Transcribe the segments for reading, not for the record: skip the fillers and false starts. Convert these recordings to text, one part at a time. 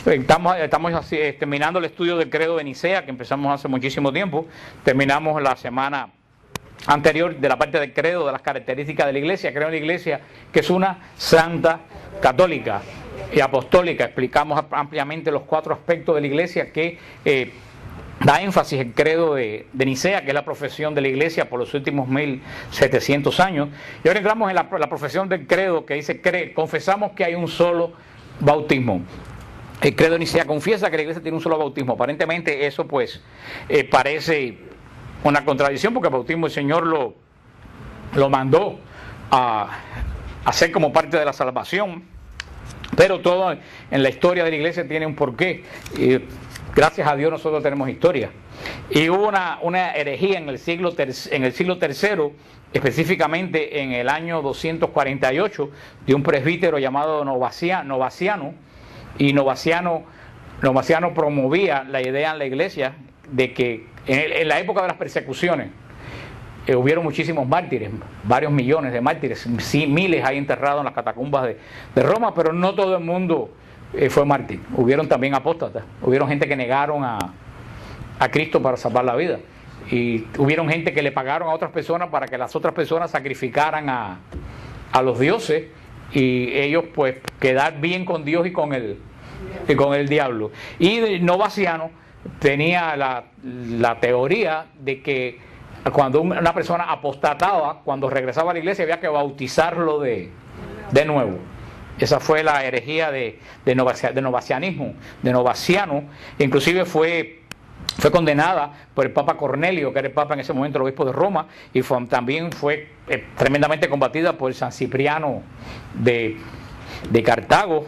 Estamos así, terminando el estudio del credo de Nicea, que empezamos hace muchísimo tiempo. Terminamos la semana anterior de la parte del credo, de las características de la iglesia. Creo en la iglesia que es una santa, católica y apostólica. Explicamos ampliamente los 4 aspectos de la iglesia que da énfasis el credo de Nicea, que es la profesión de la iglesia por los últimos 1700 años. Y ahora entramos en la profesión del credo, que dice, confesamos que hay un solo bautismo. El credo de Nicea confiesa que la iglesia tiene un solo bautismo. Aparentemente eso pues parece una contradicción, porque el bautismo el Señor lo mandó a hacer como parte de la salvación, pero todo en la historia de la iglesia tiene un porqué. Gracias a Dios nosotros tenemos historia. Y hubo una herejía en el siglo III, específicamente en el año 248, de un presbítero llamado Novaciano. Y Novaciano promovía la idea en la iglesia de que en la época de las persecuciones hubieron muchísimos mártires, varios millones de mártires, miles hay enterrados en las catacumbas de Roma, pero no todo el mundo fue mártir. Hubieron también apóstatas, hubieron gente que negaron a Cristo para salvar la vida, y hubieron gente que le pagaron a otras personas para que las otras personas sacrificaran a los dioses, y ellos pues quedar bien con Dios y con el diablo. Y Novaciano tenía la teoría de que cuando una persona apostataba, cuando regresaba a la iglesia, había que bautizarlo de nuevo. Esa fue la herejía de Novaciano. Inclusive fue condenada por el Papa Cornelio, que era el Papa en ese momento, el obispo de Roma, y también fue tremendamente combatida por San Cipriano de Cartago.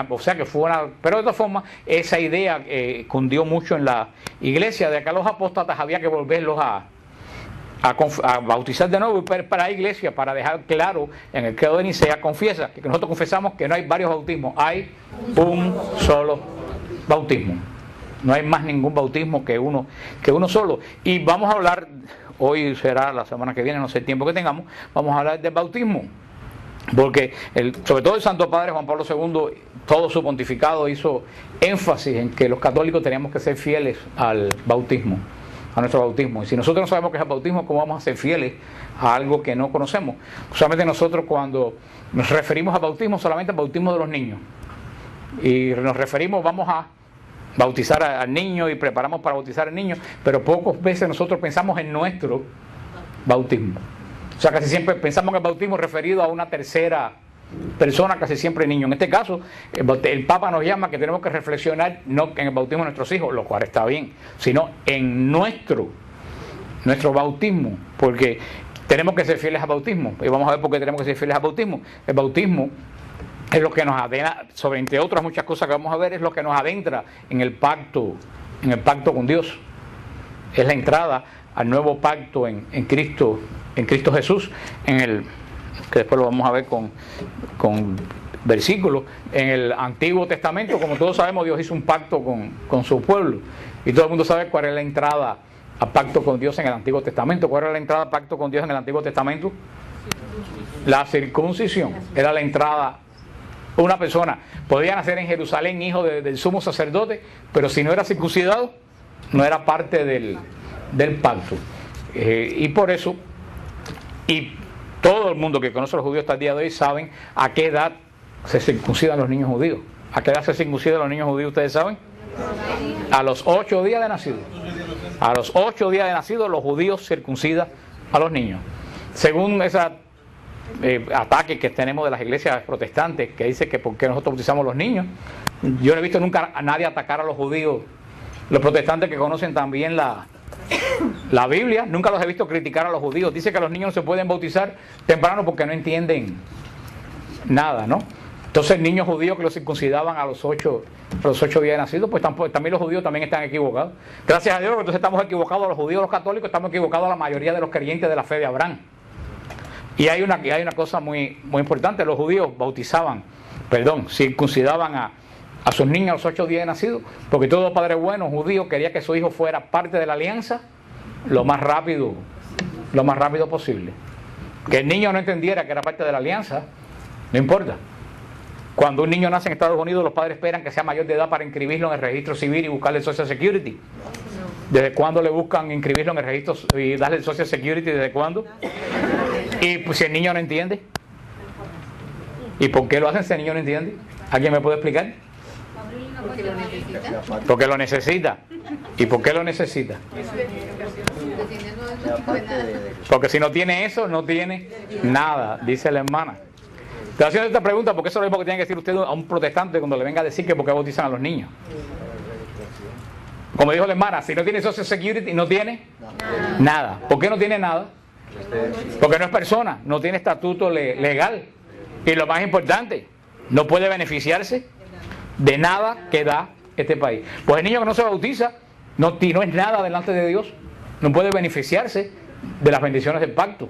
O sea que fue pero de todas formas, esa idea cundió mucho en la iglesia, de que a los apóstatas había que volverlos a bautizar de nuevo. Y para la iglesia, para dejar claro en el credo de Nicea, confiesa que nosotros confesamos que no hay varios bautismos, hay un solo bautismo. No hay más ningún bautismo que uno solo. Y vamos a hablar, hoy será la semana que viene, no sé el tiempo que tengamos, vamos a hablar del bautismo. Porque sobre todo el Santo Padre Juan Pablo II, todo su pontificado hizo énfasis en que los católicos teníamos que ser fieles al bautismo, a nuestro bautismo. Y si nosotros no sabemos qué es el bautismo, ¿cómo vamos a ser fieles a algo que no conocemos? Solamente nosotros, cuando nos referimos al bautismo, solamente al bautismo de los niños. Y nos referimos, vamos a bautizar al niño y preparamos para bautizar al niño, pero pocas veces nosotros pensamos en nuestro bautismo. O sea, casi siempre pensamos en el bautismo referido a una tercera persona, casi siempre niño. En este caso, el Papa nos llama que tenemos que reflexionar no en el bautismo de nuestros hijos, lo cual está bien, sino en nuestro bautismo, porque tenemos que ser fieles al bautismo. Y vamos a ver por qué tenemos que ser fieles al bautismo. El bautismo es lo que nos adentra, sobre entre otras muchas cosas que vamos a ver, es lo que nos adentra en el pacto con Dios. Es la entrada al nuevo pacto en Cristo Jesús, que después lo vamos a ver con versículos. En el Antiguo Testamento, como todos sabemos, Dios hizo un pacto con su pueblo, y todo el mundo sabe cuál es la entrada al pacto con Dios en el Antiguo Testamento. ¿Cuál era la entrada al pacto con Dios en el Antiguo Testamento? La circuncisión era la entrada. Una persona podía nacer en Jerusalén, hijo del sumo sacerdote, pero si no era circuncidado, no era parte del pacto. Y por eso, y todo el mundo que conoce a los judíos hasta el día de hoy saben a qué edad se circuncidan los niños judíos. ¿A qué edad se circuncidan los niños judíos, ustedes saben? A los 8 días de nacido. A los 8 días de nacido los judíos circuncidan a los niños. Según esa ataques que tenemos de las iglesias protestantes, que dice que porque nosotros bautizamos a los niños, yo no he visto nunca a nadie atacar a los judíos. Los protestantes, que conocen también la Biblia, nunca los he visto criticar a los judíos. Dice que los niños no se pueden bautizar temprano porque no entienden nada, ¿no? Entonces, niños judíos que los circuncidaban a los 8 días de nacido, pues también los judíos también están equivocados. Gracias a Dios, entonces estamos equivocados los judíos, los católicos, estamos equivocados la mayoría de los creyentes de la fe de Abraham. Y hay una cosa muy importante: los judíos circuncidaban a sus niños a los 8 días de nacido, porque todo padre bueno judío quería que su hijo fuera parte de la alianza lo más rápido posible. Que el niño no entendiera que era parte de la alianza, no importa. Cuando un niño nace en Estados Unidos, los padres esperan que sea mayor de edad para inscribirlo en el registro civil y buscarle el Social Security. ¿Desde cuándo le buscan inscribirlo en el registro y darle el Social Security? ¿Desde cuándo? Y pues, si el niño no entiende. ¿Y por qué lo hacen si el niño no entiende? ¿Alguien me puede explicar? Porque lo necesita. ¿Y por qué lo necesita? Porque si no tiene eso, no tiene nada, dice la hermana. Estoy haciendo esta pregunta porque eso es lo mismo que tiene que decir usted a un protestante cuando le venga a decir que por qué bautizan a los niños. Como dijo la hermana, si no tiene Social Security, no tiene nada. ¿Por qué no tiene nada? Porque no es persona, no tiene estatuto legal. Y lo más importante, no puede beneficiarse de nada que da este país. Pues el niño que no se bautiza no es nada delante de Dios, no puede beneficiarse de las bendiciones del pacto.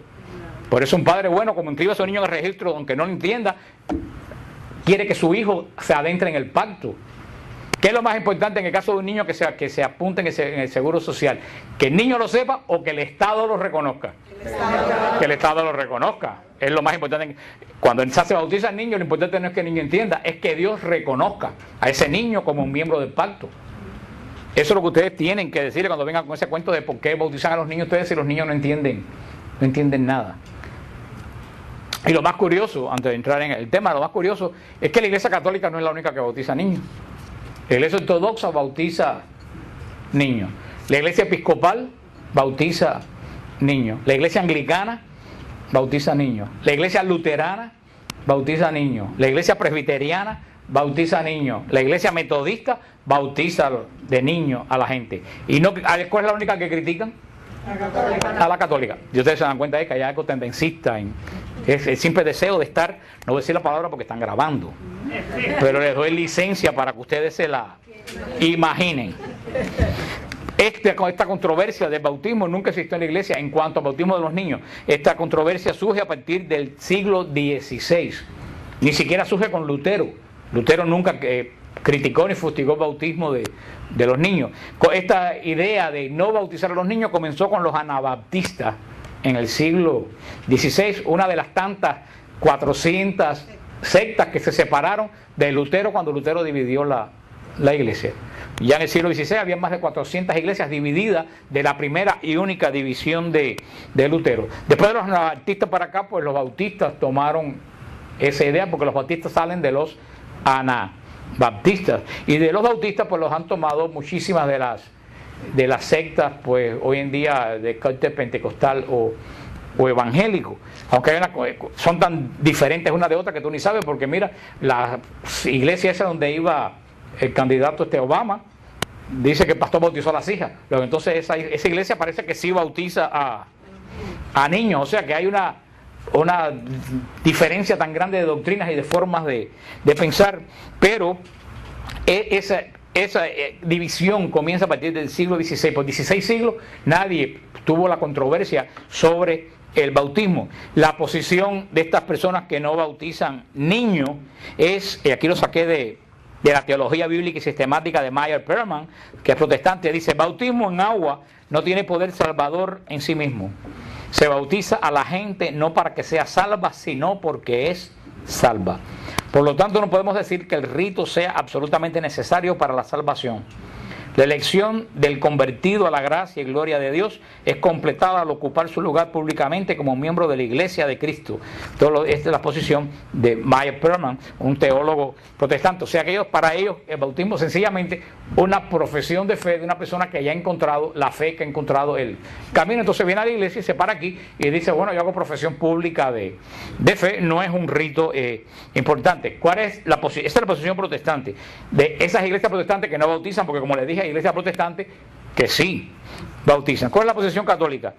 Por eso un padre bueno, como inscribe a su niño en el registro, aunque no lo entienda, quiere que su hijo se adentre en el pacto. ¿Qué es lo más importante en el caso de un niño que se apunte en el seguro social? ¿Que el niño lo sepa o que el Estado lo reconozca? Que el Estado lo reconozca. Es lo más importante. Cuando se bautiza al niño, lo importante no es que el niño entienda, es que Dios reconozca a ese niño como un miembro del pacto. Eso es lo que ustedes tienen que decirle cuando vengan con ese cuento de por qué bautizan a los niños ustedes si los niños no entienden nada. Y lo más curioso, antes de entrar en el tema, lo más curioso es que la Iglesia Católica no es la única que bautiza niños. La Iglesia Ortodoxa bautiza niños. La Iglesia Episcopal bautiza niños. La Iglesia Anglicana bautiza niños. La Iglesia Luterana bautiza niños. La Iglesia Presbiteriana bautiza niños. La Iglesia Metodista bautiza de niños a la gente. ¿Y no, cuál es la única que critican? A la católica. Y ustedes se dan cuenta de que hay algo tendencista es el simple deseo de estar, no voy a decir la palabra porque están grabando, pero les doy licencia para que ustedes se la imaginen. Esta controversia del bautismo nunca existió en la iglesia en cuanto al bautismo de los niños. Esta controversia surge a partir del siglo XVI. Ni siquiera surge con Lutero. Lutero nunca criticó ni fustigó el bautismo de los niños. Esta idea de no bautizar a los niños comenzó con los anabaptistas en el siglo XVI, una de las tantas 400 sectas que se separaron de Lutero cuando Lutero dividió la iglesia. Ya en el siglo XVI había más de 400 iglesias divididas de la primera y única división de Lutero. Después de los anabaptistas para acá, pues los bautistas tomaron esa idea, porque los bautistas salen de los anabaptistas. Y de los bautistas, pues los han tomado muchísimas de las sectas, pues hoy en día de corte pentecostal o evangélico, aunque son tan diferentes una de otra que tú ni sabes, porque mira, la iglesia esa donde iba el candidato Obama, dice que el pastor bautizó a las hijas, pero entonces esa iglesia parece que sí bautiza a niños, o sea que hay una diferencia tan grande de doctrinas y de formas de pensar, pero esa división comienza a partir del siglo XVI. Por 16 siglos nadie tuvo la controversia sobre el bautismo. La posición de estas personas que no bautizan niños es, y aquí lo saqué de la teología bíblica y sistemática de Meyer Perman, que es protestante, dice: bautismo en agua no tiene poder salvador en sí mismo. Se bautiza a la gente no para que sea salva, sino porque es salva. Por lo tanto, no podemos decir que el rito sea absolutamente necesario para la salvación. La elección del convertido a la gracia y gloria de Dios es completada al ocupar su lugar públicamente como miembro de la Iglesia de Cristo. Esta es la posición de Meyer Perman, un teólogo protestante. O sea que para ellos el bautismo es sencillamente una profesión de fe de una persona que ya ha encontrado la fe, que ha encontrado el camino. Entonces viene a la iglesia y se para aquí y dice: bueno, yo hago profesión pública de fe, no es un rito importante. ¿Cuál es esta es la posición protestante de esas iglesias protestantes que no bautizan? Porque como les dije, hay iglesias protestantes que sí bautizan. ¿Cuál es la posición católica?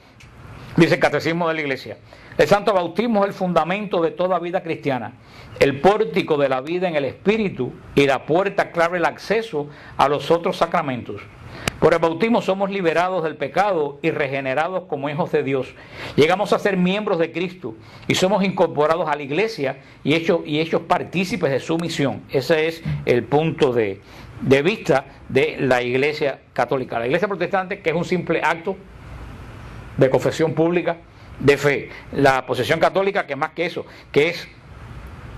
Dice el Catecismo de la Iglesia: el santo bautismo es el fundamento de toda vida cristiana, el pórtico de la vida en el Espíritu y la puerta clave, el acceso a los otros sacramentos. Por el bautismo somos liberados del pecado y regenerados como hijos de Dios. Llegamos a ser miembros de Cristo y somos incorporados a la iglesia y hechos partícipes de su misión. Ese es el punto de vista de la iglesia católica. La iglesia protestante, que es un simple acto de confesión pública de fe. La posición católica, que más que eso, que es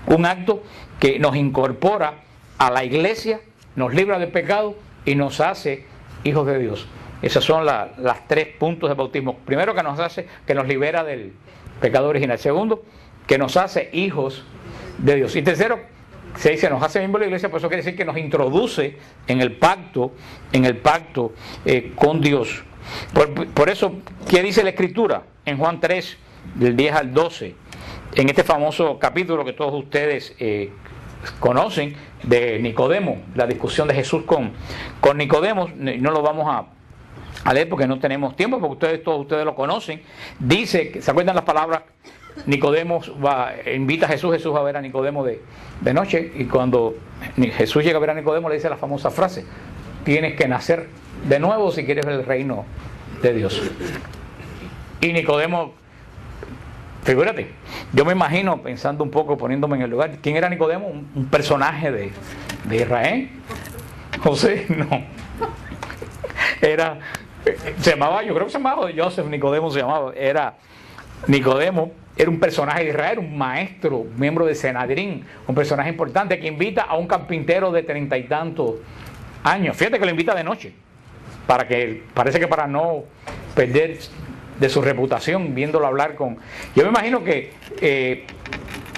un acto que nos incorpora a la iglesia, nos libra del pecado y nos hace hijos de Dios. Esos son las 3 puntos del bautismo. Primero, que nos hace, que nos libera del pecado original. Segundo, que nos hace hijos de Dios. Y tercero, se dice nos hace miembros de la iglesia, por eso quiere decir que nos introduce en el pacto con Dios. Por eso, ¿qué dice la Escritura? En Juan 3, del 10 al 12, en este famoso capítulo que todos ustedes conocen, de Nicodemo, la discusión de Jesús con Nicodemo. No lo vamos a leer porque no tenemos tiempo, porque todos ustedes lo conocen. Dice, ¿se acuerdan las palabras? Nicodemo invita a Jesús va a ver a Nicodemo de noche, y cuando Jesús llega a ver a Nicodemo le dice la famosa frase: tienes que nacer de nuevo si quieres ver el reino de Dios. Y Nicodemo, figúrate, yo me imagino, pensando un poco, poniéndome en el lugar, ¿quién era Nicodemo? Un personaje de Israel. José, no. Se llamaba, yo creo que se llamaba Joseph, Nicodemo se llamaba. Nicodemo era un personaje de Israel, un maestro, miembro de Sanedrín, un personaje importante que invita a un carpintero de 30 y tantos años. Fíjate que lo invita de noche, parece que para no perder de su reputación, viéndolo hablar con... Yo me imagino que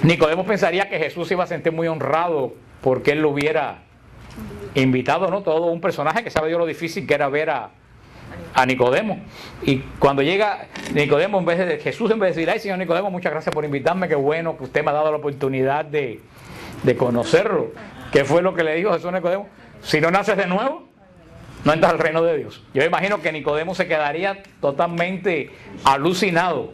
Nicodemo pensaría que Jesús se iba a sentir muy honrado porque él lo hubiera invitado, ¿no? Todo un personaje que sabe Dios lo difícil que era ver a Nicodemo. Y cuando llega Nicodemo, Jesús en vez de decir: ay, señor Nicodemo, muchas gracias por invitarme, qué bueno que usted me ha dado la oportunidad de conocerlo. ¿Qué fue lo que le dijo Jesús a Nicodemo? Si no naces de nuevo, no entras al reino de Dios. Yo imagino que Nicodemo se quedaría totalmente alucinado,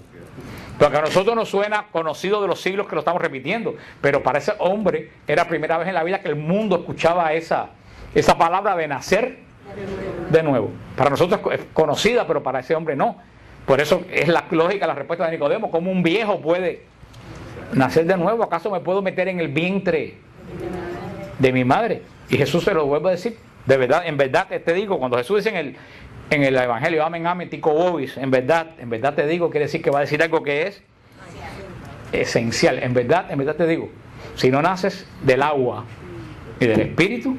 porque a nosotros nos suena conocido de los siglos que lo estamos repitiendo, pero para ese hombre era la primera vez en la vida que el mundo escuchaba esa palabra de nacer de nuevo. Para nosotros es conocida, pero para ese hombre no. Por eso es la lógica, la respuesta de Nicodemo: ¿cómo un viejo puede nacer de nuevo? ¿Acaso me puedo meter en el vientre de mi madre? Y Jesús se lo vuelve a decir: de verdad, en verdad te digo. Cuando Jesús dice en el Evangelio, amén, amén, tico vobis, en verdad te digo, quiere decir que va a decir algo que es esencial. En verdad te digo, si no naces del agua y del Espíritu,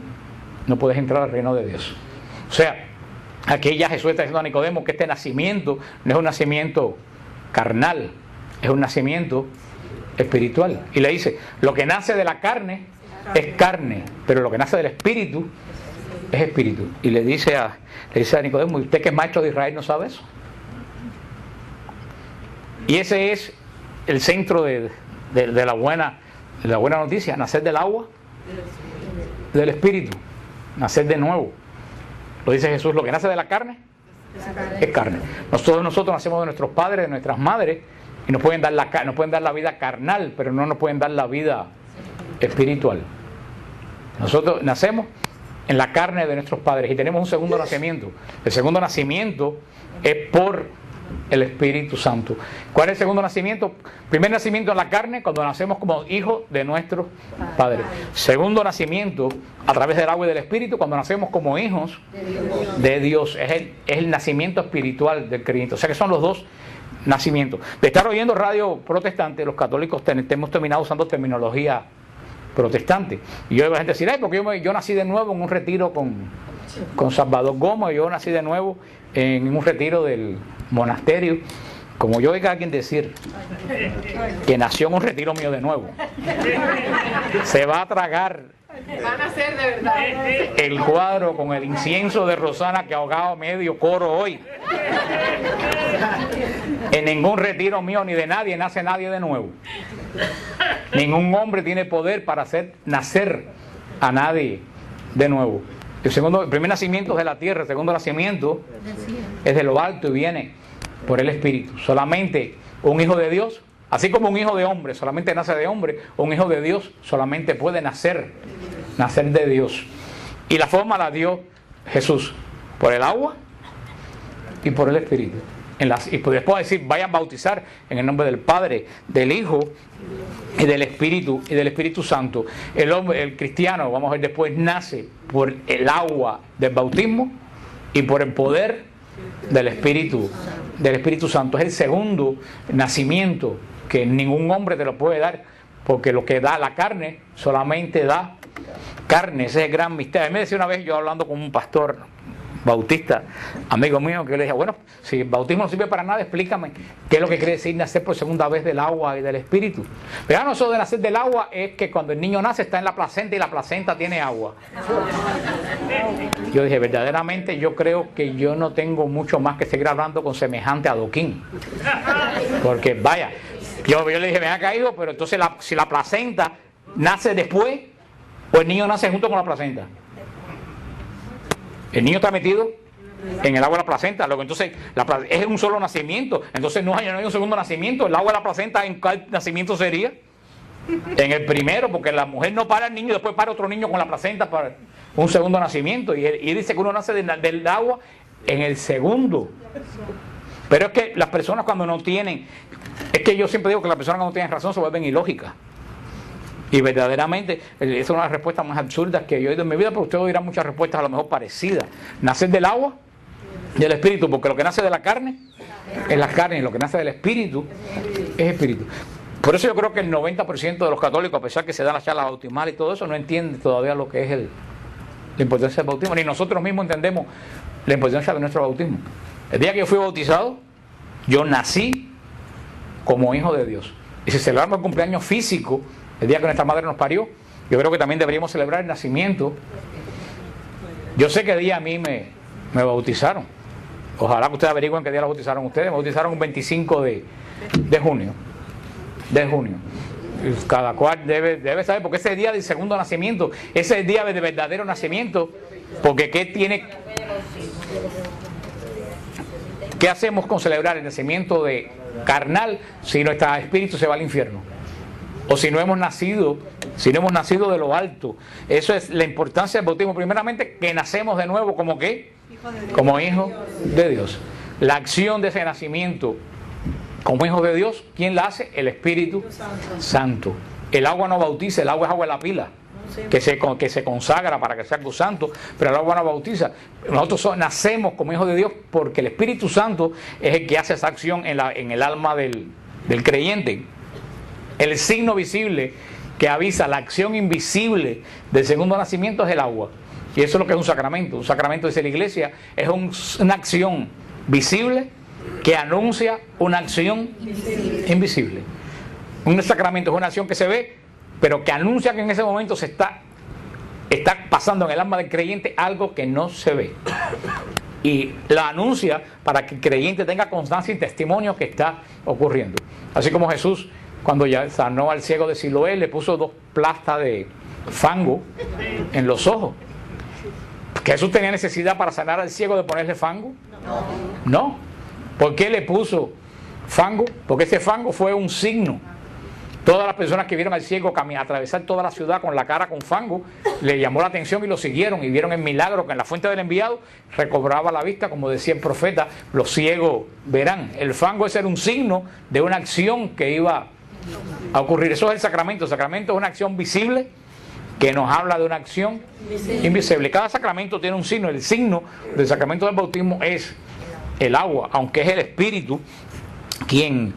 no puedes entrar al reino de Dios. O sea, aquí ya Jesús está diciendo a Nicodemo que este nacimiento no es un nacimiento carnal, es un nacimiento espiritual. Y le dice: lo que nace de la carne es carne, pero lo que nace del Espíritu es espíritu. Y le dice a Nicodemo: ¿y usted que es maestro de Israel no sabe eso? Y ese es el centro de la buena noticia: nacer del agua, del Espíritu, nacer de nuevo. Lo dice Jesús: lo que nace de la carne es carne. Nosotros nacemos de nuestros padres, de nuestras madres, y nos pueden dar la vida carnal, pero no nos pueden dar la vida espiritual. Nosotros nacemos en la carne de nuestros padres y tenemos un segundo nacimiento. El segundo nacimiento es por el Espíritu Santo. ¿Cuál es el segundo nacimiento? Primer nacimiento en la carne, cuando nacemos como hijos de nuestros padres. Segundo nacimiento a través del agua y del Espíritu, cuando nacemos como hijos de Dios. Es el nacimiento espiritual del creyente. O sea que son los dos nacimientos. De estar oyendo radio protestante, los católicos hemos terminado usando terminología protestante. Y yo la gente decir: ay, porque yo nací de nuevo en un retiro con Salvador Gómez, yo nací de nuevo en un retiro del monasterio. Como yo oiga a alguien decir que nació en un retiro mío de nuevo, se va a tragar Van a ser de verdad el cuadro con el incienso de Rosana que ahogaba medio coro hoy. En ningún retiro mío ni de nadie nace nadie de nuevo. Ningún hombre tiene poder para hacer nacer a nadie de nuevo. El primer nacimiento es de la tierra, el segundo nacimiento es de lo alto y viene por el Espíritu. Solamente un hijo de Dios, así como un hijo de hombre solamente nace de hombre, un hijo de Dios solamente puede nacer de Dios. Y la forma la dio Jesús, por el agua y por el Espíritu. Y después decir: vayan a bautizar en el nombre del Padre, del Hijo y del Espíritu Santo. El cristiano, vamos a ver después, nace por el agua del bautismo y por el poder del Espíritu Santo. Es el segundo nacimiento que ningún hombre te lo puede dar porque lo que da la carne solamente da carne. Ese es el gran misterio. A mí me decía una vez, yo hablando con un pastor bautista, amigo mío, que le dije, bueno, si el bautismo no sirve para nada, explícame qué es lo que quiere decir nacer por segunda vez del agua y del espíritu. Pero no, eso de nacer del agua es que cuando el niño nace está en la placenta y la placenta tiene agua. Yo dije, verdaderamente yo creo que yo no tengo mucho más que seguir hablando con semejante adoquín. Porque vaya, yo le dije, me ha caído, pero entonces si la placenta nace después o el niño nace junto con la placenta. El niño está metido en el agua de la placenta, luego entonces es un solo nacimiento, entonces no hay un segundo nacimiento. El agua de la placenta, ¿en cuál nacimiento sería? En el primero, porque la mujer no para el niño y después para otro niño con la placenta para un segundo nacimiento, y dice que uno nace del agua en el segundo. Pero es que las personas cuando no tienen, es que yo siempre digo que las personas cuando no tienen razón se vuelven ilógicas. Y verdaderamente, esa es una de las respuestas más absurdas que yo he oído en mi vida, pero usted oirá muchas respuestas a lo mejor parecidas. Nacer del agua, del espíritu, porque lo que nace de la carne es la carne, y lo que nace del espíritu es espíritu. Por eso yo creo que el 90% de los católicos, a pesar que se dan las charlas bautismales y todo eso, no entiende todavía lo que es la importancia del bautismo, ni nosotros mismos entendemos la importancia de nuestro bautismo. El día que yo fui bautizado, yo nací como hijo de Dios. Y si celebramos el cumpleaños físico, el día que nuestra madre nos parió, yo creo que también deberíamos celebrar el nacimiento. Yo sé qué día a mí me bautizaron. Ojalá que ustedes averigüen qué día lo bautizaron ustedes. Me bautizaron el 25 de junio. Cada cual debe saber, porque ese es el día del segundo nacimiento. Ese es el día de verdadero nacimiento. Porque ¿qué hacemos con celebrar el nacimiento de carnal si nuestro espíritu se va al infierno? O si no hemos nacido de lo alto. Eso es la importancia del bautismo. Primeramente, que nacemos de nuevo como ¿qué? Como hijos de Dios. La acción de ese nacimiento como hijos de Dios, ¿quién la hace? El Espíritu Santo. El agua no bautiza, el agua es agua de la pila, que se consagra para que sea algo santo, pero el agua no bautiza. Nosotros nacemos como hijos de Dios porque el Espíritu Santo es el que hace esa acción en el alma del creyente. El signo visible que avisa la acción invisible del segundo nacimiento es el agua. Y eso es lo que es un sacramento. Un sacramento, dice la Iglesia, es una acción visible que anuncia una acción invisible. Un sacramento es una acción que se ve, pero que anuncia que en ese momento se está pasando en el alma del creyente algo que no se ve. Y la anuncia para que el creyente tenga constancia y testimonio que está ocurriendo. Así como Jesús, cuando ya sanó al ciego de Siloé, le puso 2 plastas de fango en los ojos. ¿Jesús tenía necesidad para sanar al ciego de ponerle fango? No. ¿Por qué le puso fango? Porque ese fango fue un signo. Todas las personas que vieron al ciego atravesar toda la ciudad con la cara con fango, le llamó la atención y lo siguieron y vieron el milagro que en la fuente del enviado recobraba la vista, como decía el profeta, los ciegos verán. El fango ese era un signo de una acción que iba a ocurrir. Eso es el sacramento. El sacramento es una acción visible que nos habla de una acción invisible. Cada sacramento tiene un signo. El signo del sacramento del bautismo es el agua, aunque es el Espíritu quien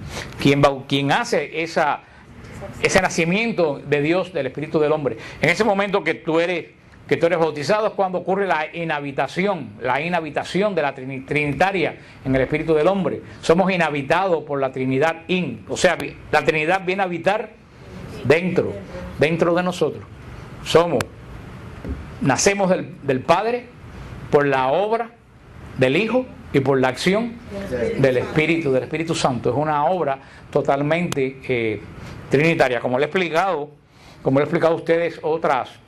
hace ese nacimiento de Dios, del Espíritu del hombre. En ese momento que tú eres bautizado es cuando ocurre la inhabitación de la Trinitaria en el Espíritu del hombre. Somos inhabitados por la Trinidad o sea, la Trinidad viene a habitar dentro de nosotros. Nacemos del Padre por la obra del Hijo y por la acción del Espíritu Santo. Es una obra totalmente trinitaria, como le he explicado a ustedes otras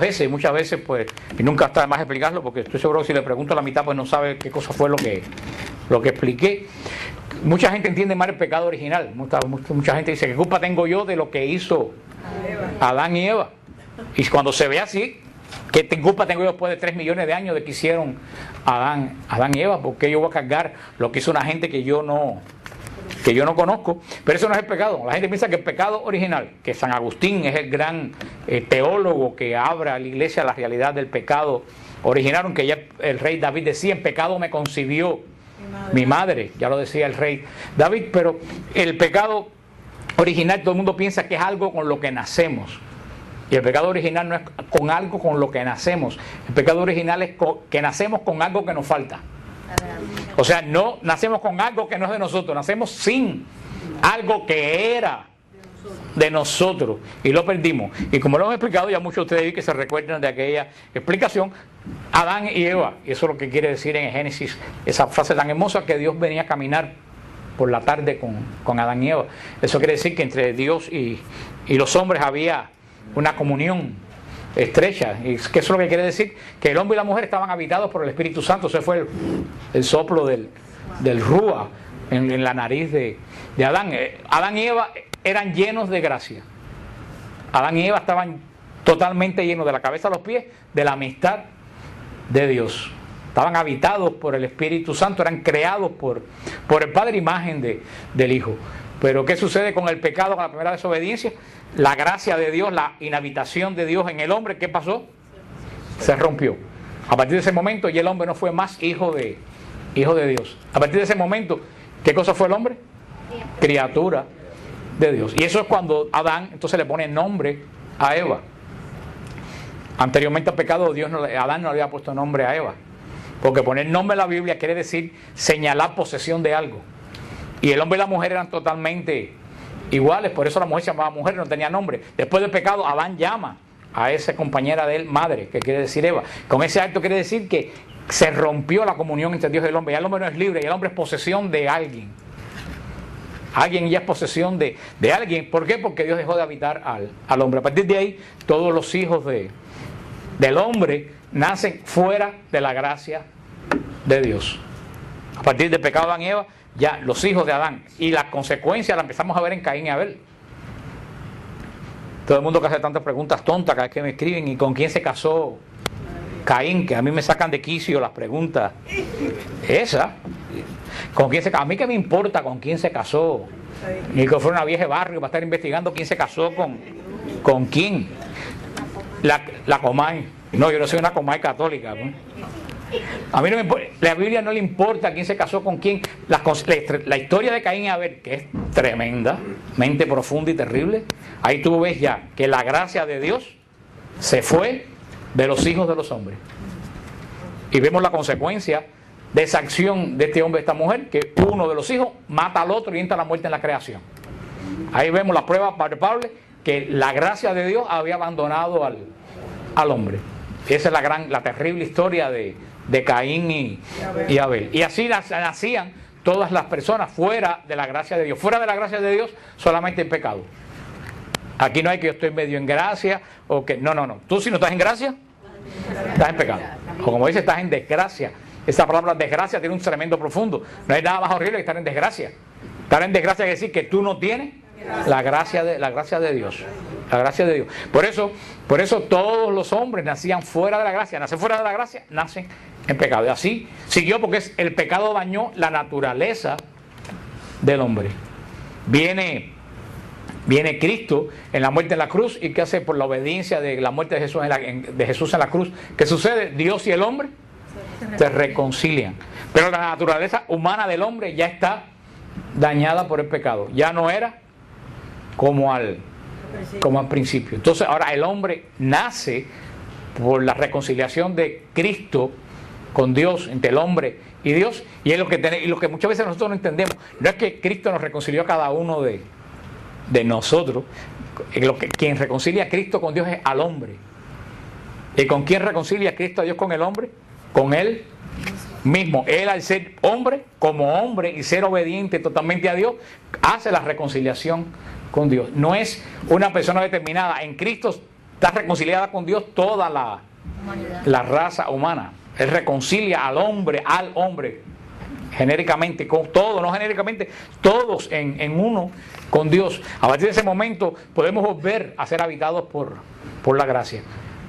veces, muchas veces, pues, y nunca está de más explicarlo, porque estoy seguro que si le pregunto a la mitad, pues no sabe qué cosa fue lo que expliqué. Mucha gente entiende mal el pecado original. Mucha gente dice, ¿qué culpa tengo yo de lo que hizo Adán y Eva? Y cuando se ve así, ¿qué culpa tengo yo después de 3 millones de años de que hicieron Adán y Eva? Porque yo voy a cargar lo que hizo una gente que yo no conozco. Pero eso no es el pecado. La gente piensa que el pecado original, que San Agustín es el gran teólogo que abre a la iglesia la realidad del pecado original, aunque ya el rey David decía, en pecado me concibió mi madre, ya lo decía el rey David. Pero el pecado original todo el mundo piensa que es algo con lo que nacemos. Y el pecado original no es con algo con lo que nacemos. El pecado original es que nacemos con algo que nos falta. O sea, no nacemos con algo que no es de nosotros, nacemos sin algo que era de nosotros y lo perdimos. Y como lo hemos explicado, ya muchos de ustedes que se recuerdan de aquella explicación, Adán y Eva, y eso es lo que quiere decir en Génesis, esa frase tan hermosa que Dios venía a caminar por la tarde con Adán y Eva. Eso quiere decir que entre Dios y los hombres había una comunión estrecha, y que eso es lo que quiere decir que el hombre y la mujer estaban habitados por el Espíritu Santo. Ese fue el soplo del Rúa en la nariz de Adán. Adán y Eva eran llenos de gracia. Adán y Eva estaban totalmente llenos de la cabeza a los pies de la amistad de Dios. Estaban habitados por el Espíritu Santo, eran creados por el Padre, imagen del Hijo. Pero ¿qué sucede con el pecado, con la primera desobediencia? La gracia de Dios, la inhabitación de Dios en el hombre, ¿qué pasó? Se rompió. A partir de ese momento ya el hombre no fue más hijo de Dios. A partir de ese momento, ¿qué cosa fue el hombre? Criatura de Dios. Y eso es cuando Adán entonces le pone nombre a Eva. Anteriormente al pecado, Adán no le había puesto nombre a Eva. Porque poner nombre en la Biblia quiere decir señalar posesión de algo. Y el hombre y la mujer eran totalmente iguales, por eso la mujer se llamaba mujer, no tenía nombre. Después del pecado, Adán llama a esa compañera de él madre, que quiere decir Eva. Con ese acto quiere decir que se rompió la comunión entre Dios y el hombre. Ya el hombre no es libre, ya el hombre es posesión de alguien. Alguien ya es posesión de alguien. ¿Por qué? Porque Dios dejó de habitar al hombre. A partir de ahí, todos los hijos del hombre nacen fuera de la gracia de Dios. A partir del pecado de Adán y Eva, ya los hijos de Adán, y las consecuencias las empezamos a ver en Caín y Abel. Todo el mundo que hace tantas preguntas tontas cada vez que me escriben, ¿y con quién se casó Caín? Que a mí me sacan de quicio las preguntas esas. ¿Con quién se casó? A mí qué me importa con quién se casó, ni que fuera una vieja de barrio para estar investigando quién se casó con quién. La Comay. No, yo no soy una Comay católica, ¿no? A mí no me importa, la Biblia no le importa quién se casó con quién. La historia de Caín y Abel, que es tremendamente profunda y terrible, ahí tú ves ya que la gracia de Dios se fue de los hijos de los hombres. Y vemos la consecuencia de esa acción de este hombre y esta mujer, que uno de los hijos mata al otro y entra la muerte en la creación. Ahí vemos la prueba palpable que la gracia de Dios había abandonado al hombre. Esa es la terrible historia de Caín y Abel. Y así nacían todas las personas fuera de la gracia de Dios. Fuera de la gracia de Dios, solamente el pecado. Aquí no hay que yo estoy medio en gracia o que... No. Tú si no estás en gracia, estás en pecado. O como dice, estás en desgracia. Esa palabra desgracia tiene un tremendo profundo. No hay nada más horrible que estar en desgracia. Estar en desgracia quiere decir que tú no tienes la gracia de Dios. La gracia de Dios. Por eso todos los hombres nacían fuera de la gracia. Nacer fuera de la gracia, nacen en pecado. Y así siguió porque el pecado dañó la naturaleza del hombre. Viene Cristo en la muerte en la cruz. ¿Y qué hace por la obediencia de la muerte de Jesús en la cruz? ¿Qué sucede? Dios y el hombre se reconcilian. Pero la naturaleza humana del hombre ya está dañada por el pecado. Ya no era como al principio. Entonces ahora el hombre nace por la reconciliación de Cristo con Dios, entre el hombre y Dios, y es lo que muchas veces nosotros no entendemos. No es que Cristo nos reconcilió a cada uno de nosotros. Quien reconcilia a Cristo con Dios es al hombre. ¿Y con quién reconcilia a Cristo a Dios con el hombre? Con él mismo. Él, al ser hombre, como hombre y ser obediente totalmente a Dios, hace la reconciliación con Dios. No es una persona determinada. En Cristo está reconciliada con Dios toda la raza humana. Él reconcilia al hombre, genéricamente, con todo, no genéricamente, todos en uno con Dios. A partir de ese momento podemos volver a ser habitados por la gracia.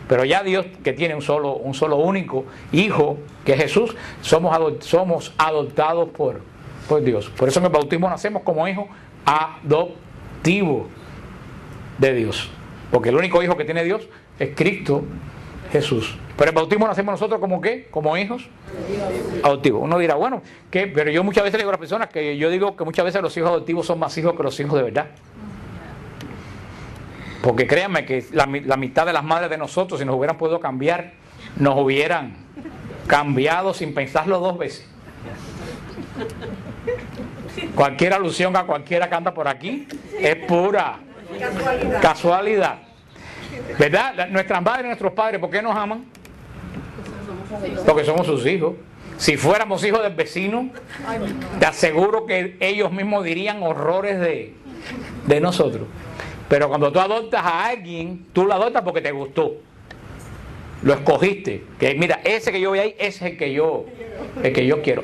Pero ya Dios, que tiene un solo único Hijo, que es Jesús, somos adoptados por Dios. Por eso en el bautismo nacemos como hijos adoptivos de Dios. Porque el único Hijo que tiene Dios es Cristo Jesús. Pero en el bautismo nacemos nosotros como ¿qué? Como hijos adoptivos. Uno dirá, bueno, ¿qué? Pero yo muchas veces le digo a las personas que yo digo que muchas veces los hijos adoptivos son más hijos que los hijos de verdad. Porque créanme que la mitad de las madres de nosotros, si nos hubieran podido cambiar, nos hubieran cambiado sin pensarlo 2 veces. Cualquier alusión a cualquiera que anda por aquí es pura casualidad. ¿Verdad? Nuestras madres y nuestros padres, ¿por qué nos aman? Porque somos sus hijos. Si fuéramos hijos del vecino, te aseguro que ellos mismos dirían horrores de nosotros. Pero cuando tú adoptas a alguien, tú lo adoptas porque te gustó. Lo escogiste. Que mira, ese que yo veo ahí, ese es el que yo quiero.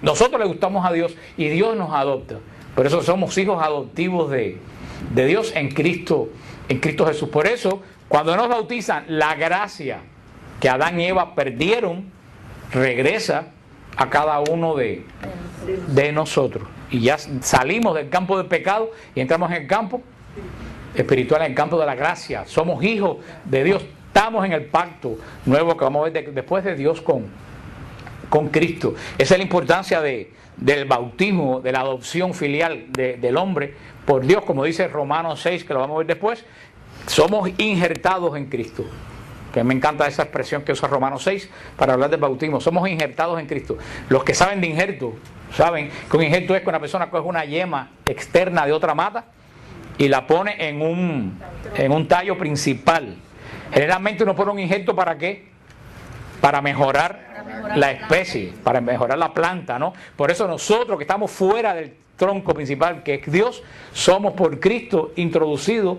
Nosotros le gustamos a Dios y Dios nos adopta. Por eso somos hijos adoptivos de Dios en Cristo Jesús. Por eso, cuando nos bautizan, la gracia que Adán y Eva perdieron regresa a cada uno de nosotros. Y ya salimos del campo del pecado y entramos en el campo espiritual, en el campo de la gracia. Somos hijos de Dios. Estamos en el pacto nuevo que vamos a ver después de Dios con Cristo. Esa es la importancia del bautismo, de la adopción filial del hombre por Dios, como dice Romanos 6, que lo vamos a ver después. Somos injertados en Cristo. Que me encanta esa expresión que usa Romanos 6 para hablar del bautismo. Somos injertados en Cristo. Los que saben de injerto, saben que un injerto es que una persona coge una yema externa de otra mata y la pone en un tallo principal. Generalmente uno pone un injerto ¿para qué? Para mejorar la especie, para mejorar la planta, ¿no? Por eso nosotros que estamos fuera del tronco principal, que es Dios, somos por Cristo introducidos,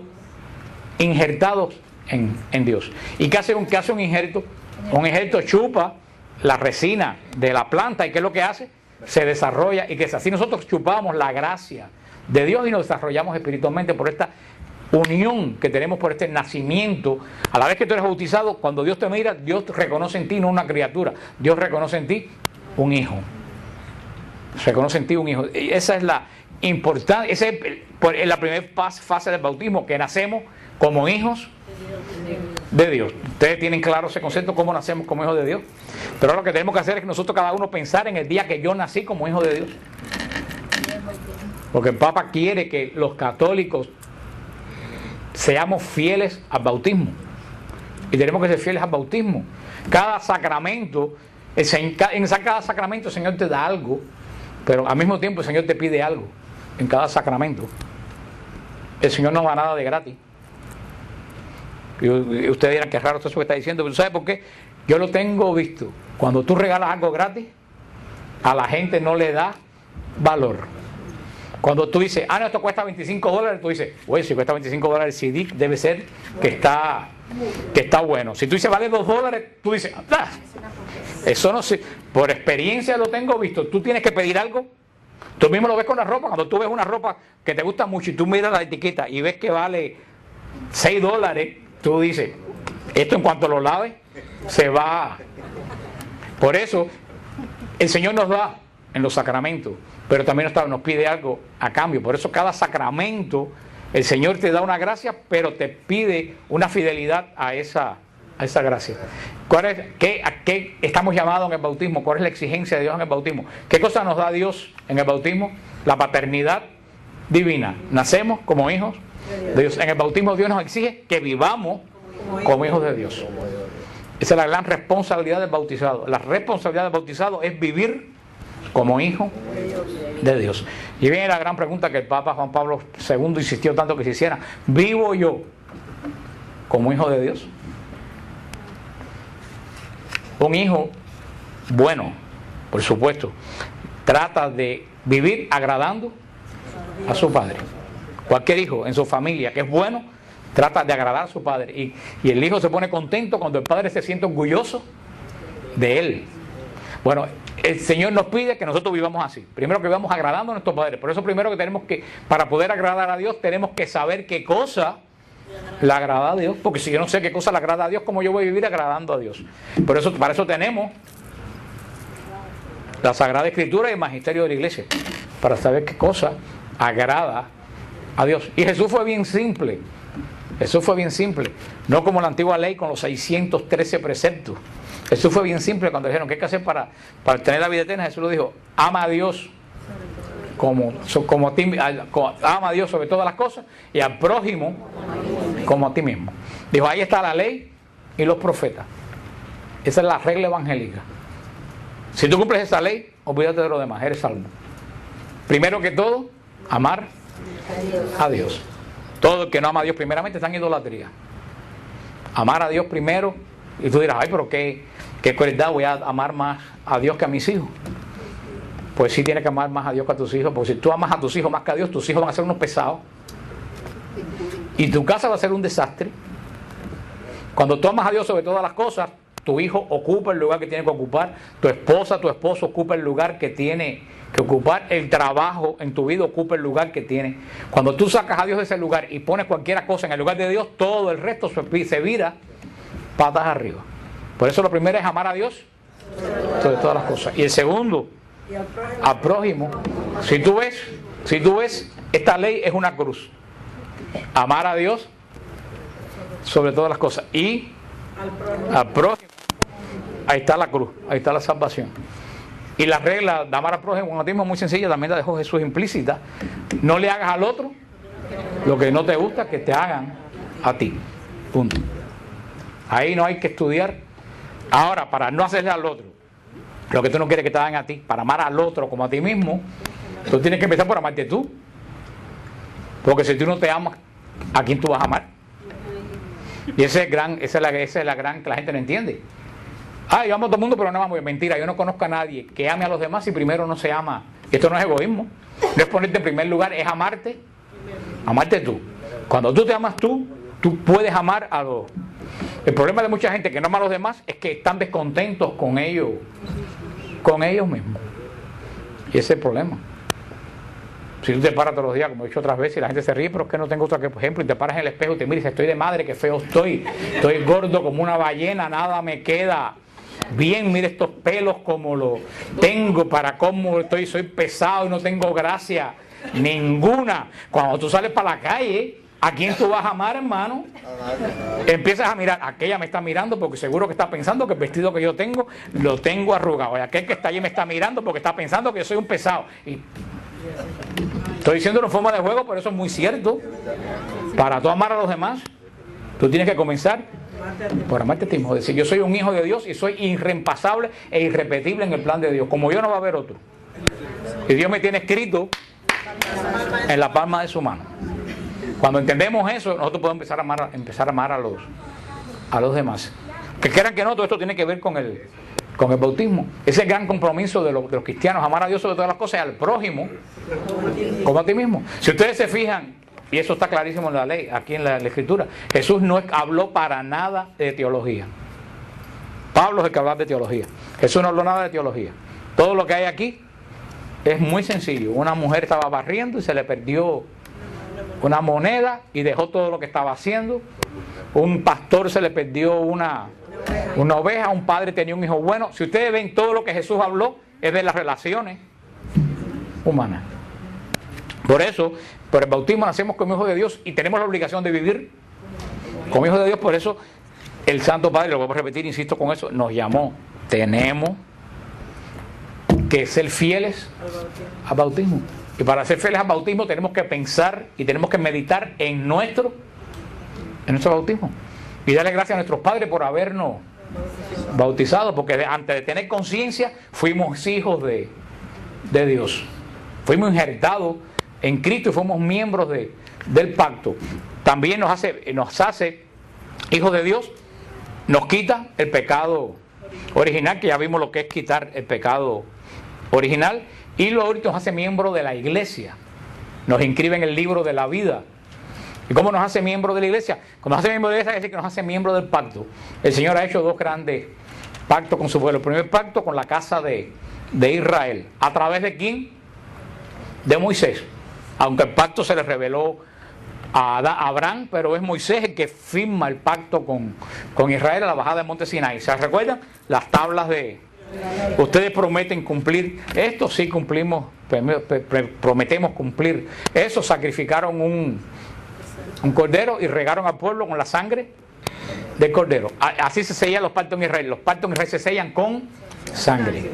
injertados en Dios. ¿Y qué hace un injerto? Un injerto chupa la resina de la planta y ¿qué es lo que hace? Se desarrolla y que así nosotros chupamos la gracia de Dios y nos desarrollamos espiritualmente por esta unión que tenemos, por este nacimiento. A la vez que tú eres bautizado, cuando Dios te mira, Dios reconoce en ti no una criatura, Dios reconoce en ti un hijo. Reconoce en ti un hijo. Y esa es la importancia, esa es la primera fase del bautismo, que nacemos como hijos de Dios. Ustedes tienen claro ese concepto, cómo nacemos como hijos de Dios. Pero lo que tenemos que hacer es que nosotros cada uno pensar en el día que yo nací como hijo de Dios. Porque el Papa quiere que los católicos seamos fieles al bautismo. Y tenemos que ser fieles al bautismo. Cada sacramento, en cada sacramento el Señor te da algo, pero al mismo tiempo el Señor te pide algo. En cada sacramento. El Señor no da nada de gratis. Y ustedes dirán que raro esto que está diciendo, pero ¿sabe por qué? Yo lo tengo visto. Cuando tú regalas algo gratis, a la gente no le da valor. Cuando tú dices, no, esto cuesta $25, tú dices, oye, si cuesta $25 el CD, debe ser que está bueno. Si tú dices, vale $2, tú dices, eso no sé. Por experiencia lo tengo visto. Tú tienes que pedir algo. Tú mismo lo ves con la ropa. Cuando tú ves una ropa que te gusta mucho y tú miras la etiqueta y ves que vale $6, tú dices, esto en cuanto lo laves, se va. Por eso, el Señor nos da en los sacramentos, pero también nos pide algo a cambio. Por eso cada sacramento, el Señor te da una gracia, pero te pide una fidelidad a esa gracia. ¿A qué estamos llamados en el bautismo? ¿Cuál es la exigencia de Dios en el bautismo? ¿Qué cosa nos da Dios en el bautismo? La paternidad divina. Nacemos como hijos de Dios. En el bautismo Dios nos exige que vivamos como hijos de Dios. Esa es la gran responsabilidad del bautizado. La responsabilidad del bautizado es vivir como hijo de Dios. Y viene la gran pregunta que el Papa Juan Pablo II insistió tanto que se hiciera: ¿vivo yo como hijo de Dios? Un hijo bueno, por supuesto, trata de vivir agradando a su padre. Cualquier hijo en su familia que es bueno, trata de agradar a su padre. Y el hijo se pone contento cuando el padre se siente orgulloso de él. Bueno, el Señor nos pide que nosotros vivamos así. Primero que vivamos agradando a nuestros padres. Por eso primero que tenemos que, para poder agradar a Dios, tenemos que saber qué cosa le agrada a Dios. Porque si yo no sé qué cosa le agrada a Dios, ¿cómo yo voy a vivir agradando a Dios? Por eso, para eso tenemos la Sagrada Escritura y el Magisterio de la Iglesia. Para saber qué cosa agrada a Dios. Y Jesús fue bien simple. Jesús fue bien simple. No como la antigua ley con los 613 preceptos. Jesús fue bien simple cuando dijeron, ¿qué hay que hacer para tener la vida eterna? Jesús lo dijo: ama a Dios como a ti, ama a Dios sobre todas las cosas y al prójimo como a ti mismo. Dijo, ahí está la ley y los profetas. Esa es la regla evangélica. Si tú cumples esa ley, olvídate de lo demás, eres salvo. Primero que todo, amar a Dios. Todo el que no ama a Dios primeramente está en idolatría. Amar a Dios primero, y tú dirás, ay, pero qué crueldad, voy a amar más a Dios que a mis hijos. Pues sí tienes que amar más a Dios que a tus hijos, porque si tú amas a tus hijos más que a Dios, tus hijos van a ser unos pesados. Y tu casa va a ser un desastre. Cuando tú amas a Dios sobre todas las cosas, tu hijo ocupa el lugar que tiene que ocupar, tu esposa, tu esposo ocupa el lugar que tiene que ocupar, el trabajo en tu vida ocupa el lugar que tiene. Cuando tú sacas a Dios de ese lugar y pones cualquier cosa en el lugar de Dios, todo el resto se vira patas arriba. Por eso lo primero es amar a Dios sobre todas las cosas. Y el segundo, al prójimo. Si tú ves, esta ley es una cruz. Amar a Dios sobre todas las cosas. Y al prójimo, ahí está la cruz, ahí está la salvación. Y la regla de amar al prójimo es muy sencilla, también la dejó Jesús implícita. No le hagas al otro lo que no te gusta que te hagan a ti. Punto. Ahí no hay que estudiar. Ahora, para no hacerle al otro lo que tú no quieres que te hagan a ti, para amar al otro como a ti mismo, tú tienes que empezar por amarte tú. Porque si tú no te amas, ¿a quién tú vas a amar? Y esa es la gran que la gente no entiende. Yo amo a todo el mundo, pero no amo. Mentira, yo no conozco a nadie que ame a los demás si primero no se ama. Esto no es egoísmo. No es ponerte en primer lugar, es amarte. Amarte tú. Cuando tú te amas tú puedes amar a los... El problema de mucha gente que no ama a los demás es que están descontentos con ellos mismos. Y ese es el problema. Si tú te paras todos los días, como he dicho otras veces, y la gente se ríe, pero es que no tengo otro ejemplo, y te paras en el espejo y te miras y dices, estoy de madre, qué feo estoy gordo como una ballena, nada me queda bien, mire estos pelos como lo tengo, para cómo estoy, soy pesado y no tengo gracia ninguna. Cuando tú sales para la calle, ¿a quién tú vas a amar, hermano? Empiezas a mirar, aquella me está mirando porque seguro que está pensando que el vestido que yo tengo lo tengo arrugado, y aquel que está allí me está mirando porque está pensando que yo soy un pesado. Y estoy diciendo en forma de juego, pero eso es muy cierto. Para tú amar a los demás, tú tienes que comenzar por amarte a ti mismo. Es decir, yo soy un hijo de Dios y soy irreemplazable e irrepetible en el plan de Dios. Como yo no va a haber otro. Y Dios me tiene escrito en la palma de su mano. Cuando entendemos eso, nosotros podemos empezar a amar a los demás. Que quieran que no, todo esto tiene que ver con el bautismo. Ese es el gran compromiso de los cristianos, amar a Dios sobre todas las cosas y al prójimo como a ti mismo. Si ustedes se fijan, y eso está clarísimo en la ley, aquí en la Escritura, Jesús no habló para nada de teología. Pablo es el que habla de teología. Jesús no habló nada de teología. Todo lo que hay aquí es muy sencillo. Una mujer estaba barriendo y se le perdió una moneda y dejó todo lo que estaba haciendo. Un pastor se le perdió una oveja, un padre tenía un hijo bueno. Si ustedes ven, todo lo que Jesús habló es de las relaciones humanas. Por eso, por el bautismo nacemos como hijos de Dios y tenemos la obligación de vivir como hijos de Dios. Por eso el Santo Padre, lo voy a repetir, insisto con eso, nos llamó. Tenemos que ser fieles al bautismo. Y para ser fieles al bautismo tenemos que pensar y tenemos que meditar en nuestro bautismo. Y darle gracias a nuestros padres por habernos bautizado, porque antes de tener conciencia fuimos hijos de Dios. Fuimos injertados en Cristo y fuimos miembros del pacto. También nos hace hijos de Dios, nos quita el pecado original, que ya vimos lo que es quitar el pecado original, y luego nos hace miembros de la iglesia, nos inscribe en el libro de la vida. ¿Y cómo nos hace miembros de la iglesia? Cuando nos hace miembros de la iglesia, quiere decir que nos hace miembros del pacto. El Señor ha hecho dos grandes pactos con su pueblo. El primer pacto con la casa de Israel. ¿A través de quién? De Moisés. Aunque el pacto se le reveló a Abraham, pero es Moisés el que firma el pacto con Israel a la bajada del monte Sinaí. ¿Se recuerdan? Las tablas de... Ustedes prometen cumplir esto, sí cumplimos, prometemos cumplir eso. Sacrificaron un cordero y regaron al pueblo con la sangre del cordero. Así se sellan los pactos en Israel. Los pactos en Israel se sellan con sangre.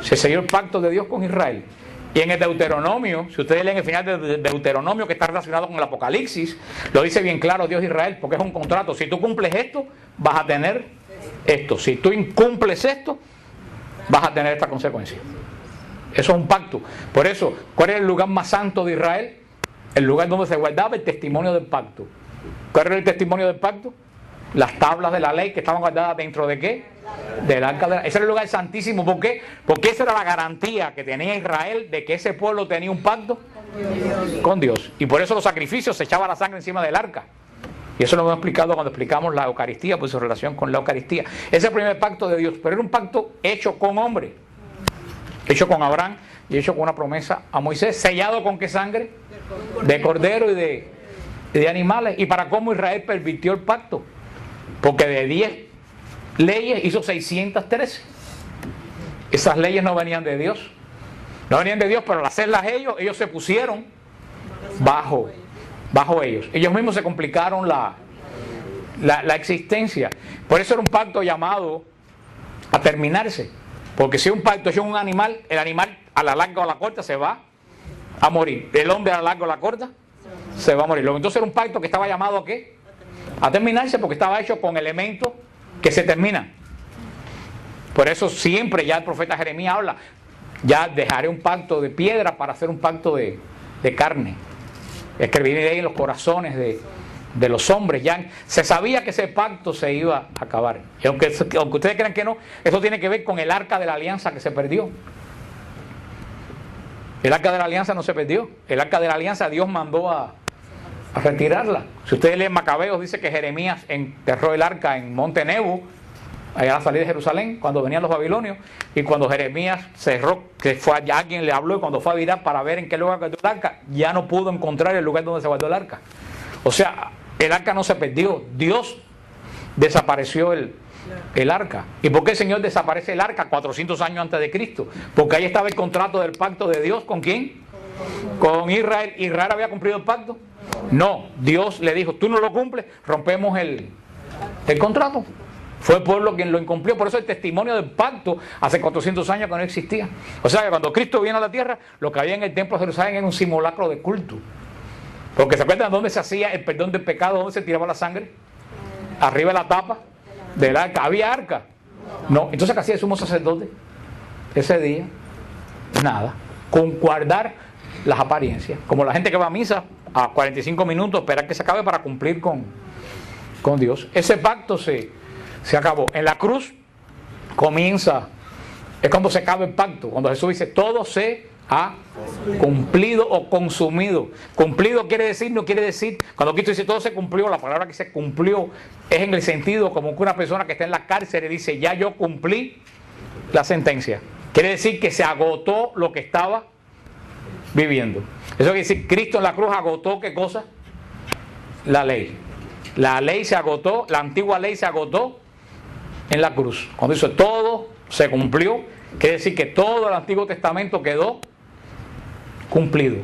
Se selló el pacto de Dios con Israel Y en el Deuteronomio, si ustedes leen el final de Deuteronomio, que está relacionado con el Apocalipsis, lo dice bien claro Dios Israel, porque es un contrato. Si tú cumples esto, vas a tener esto. Si tú incumples esto, vas a tener esta consecuencia. Eso es un pacto. Por eso, ¿cuál era el lugar más santo de Israel? El lugar donde se guardaba el testimonio del pacto. ¿Cuál era el testimonio del pacto? Las tablas de la ley que estaban guardadas dentro de ¿qué? Del arca de la... Ese era el lugar santísimo. ¿Por qué? Porque esa era la garantía que tenía Israel de que ese pueblo tenía un pacto con Dios. Y por eso los sacrificios se echaba la sangre encima del arca. Y eso lo hemos explicado cuando explicamos la Eucaristía, pues su relación con la Eucaristía. Ese es el primer pacto de Dios, pero era un pacto hecho con hombre, hecho con Abraham y hecho con una promesa a Moisés. ¿Sellado con qué sangre? De cordero y de animales. ¿Y para cómo Israel pervirtió el pacto? Porque de 10 leyes hizo 613. Esas leyes no venían de Dios. No venían de Dios, pero al hacerlas ellos se pusieron bajo ellos. Ellos mismos se complicaron la existencia. Por eso era un pacto llamado a terminarse. Porque si un pacto hecho un animal, el animal a la larga o a la corta se va a morir. El hombre a la larga o a la corta se va a morir. Entonces era un pacto que estaba llamado ¿a qué? A terminarse, porque estaba hecho con elementos que se terminan. Por eso siempre ya el profeta Jeremías habla, ya dejaré un pacto de piedra para hacer un pacto de carne. Escribiré en los corazones de los hombres. Ya se sabía que ese pacto se iba a acabar. Y aunque ustedes crean que no, eso tiene que ver con el arca de la alianza que se perdió. El arca de la alianza no se perdió. El arca de la alianza Dios mandó a retirarla. Si ustedes leen Macabeos, dice que Jeremías enterró el arca en Monte Nebo, allá a la salida de Jerusalén, cuando venían los babilonios, y cuando Jeremías cerró, que fue allá, alguien le habló, y cuando fue a virar para ver en qué lugar quedó el arca, ya no pudo encontrar el lugar donde se guardó el arca. O sea, el arca no se perdió, Dios desapareció el arca. ¿Y por qué el Señor desaparece el arca 400 años antes de Cristo? Porque ahí estaba el contrato del pacto de Dios, ¿con quién? Con Israel. ¿Israel había cumplido el pacto? No, Dios le dijo, tú no lo cumples, rompemos el contrato. Fue el pueblo quien lo incumplió. Por eso el testimonio del pacto hace 400 años que no existía. O sea que cuando Cristo viene a la tierra, lo que había en el templo de Jerusalén era un simulacro de culto. Porque ¿se acuerdan dónde se hacía el perdón del pecado? ¿Dónde se tiraba la sangre? Arriba de la tapa del arca. ¿Había arca? No. Entonces, ¿qué hacía el sumo sacerdote ese día? Nada. Con guardar las apariencias. Como la gente que va a misa a 45 minutos, esperar que se acabe para cumplir con Dios. Ese pacto se acabó. En la cruz comienza, es cuando se acaba el pacto, cuando Jesús dice, todo se ha cumplido o consumido. Cumplido no quiere decir, cuando Cristo dice todo se cumplió, la palabra que se cumplió es en el sentido como que una persona que está en la cárcel y dice, ya yo cumplí la sentencia. Quiere decir que se agotó lo que estaba viviendo. Eso quiere decir, Cristo en la cruz agotó ¿qué cosa? La ley. La ley se agotó, la antigua ley se agotó en la cruz. Cuando dice todo se cumplió, quiere decir que todo el Antiguo Testamento quedó cumplido.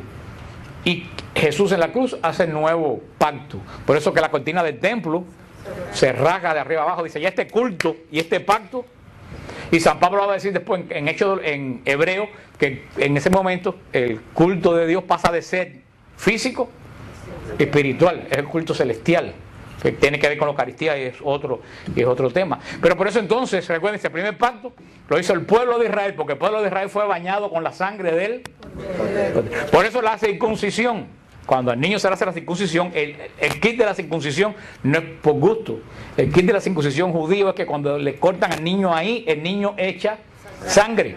Y Jesús en la cruz hace el nuevo pacto. Por eso que la cortina del templo se rasga de arriba abajo. Dice, ya este culto y este pacto. Y San Pablo va a decir después en Hebreo que en ese momento el culto de Dios pasa de ser físico a espiritual. Es el culto celestial, que tiene que ver con la Eucaristía y es otro tema. Pero por eso entonces, recuerden, ese primer pacto lo hizo el pueblo de Israel, porque el pueblo de Israel fue bañado con la sangre de él. Por eso la circuncisión. Cuando al niño se le hace la circuncisión, el kit de la circuncisión no es por gusto. El kit de la circuncisión judío es que cuando le cortan al niño ahí, el niño echa sangre.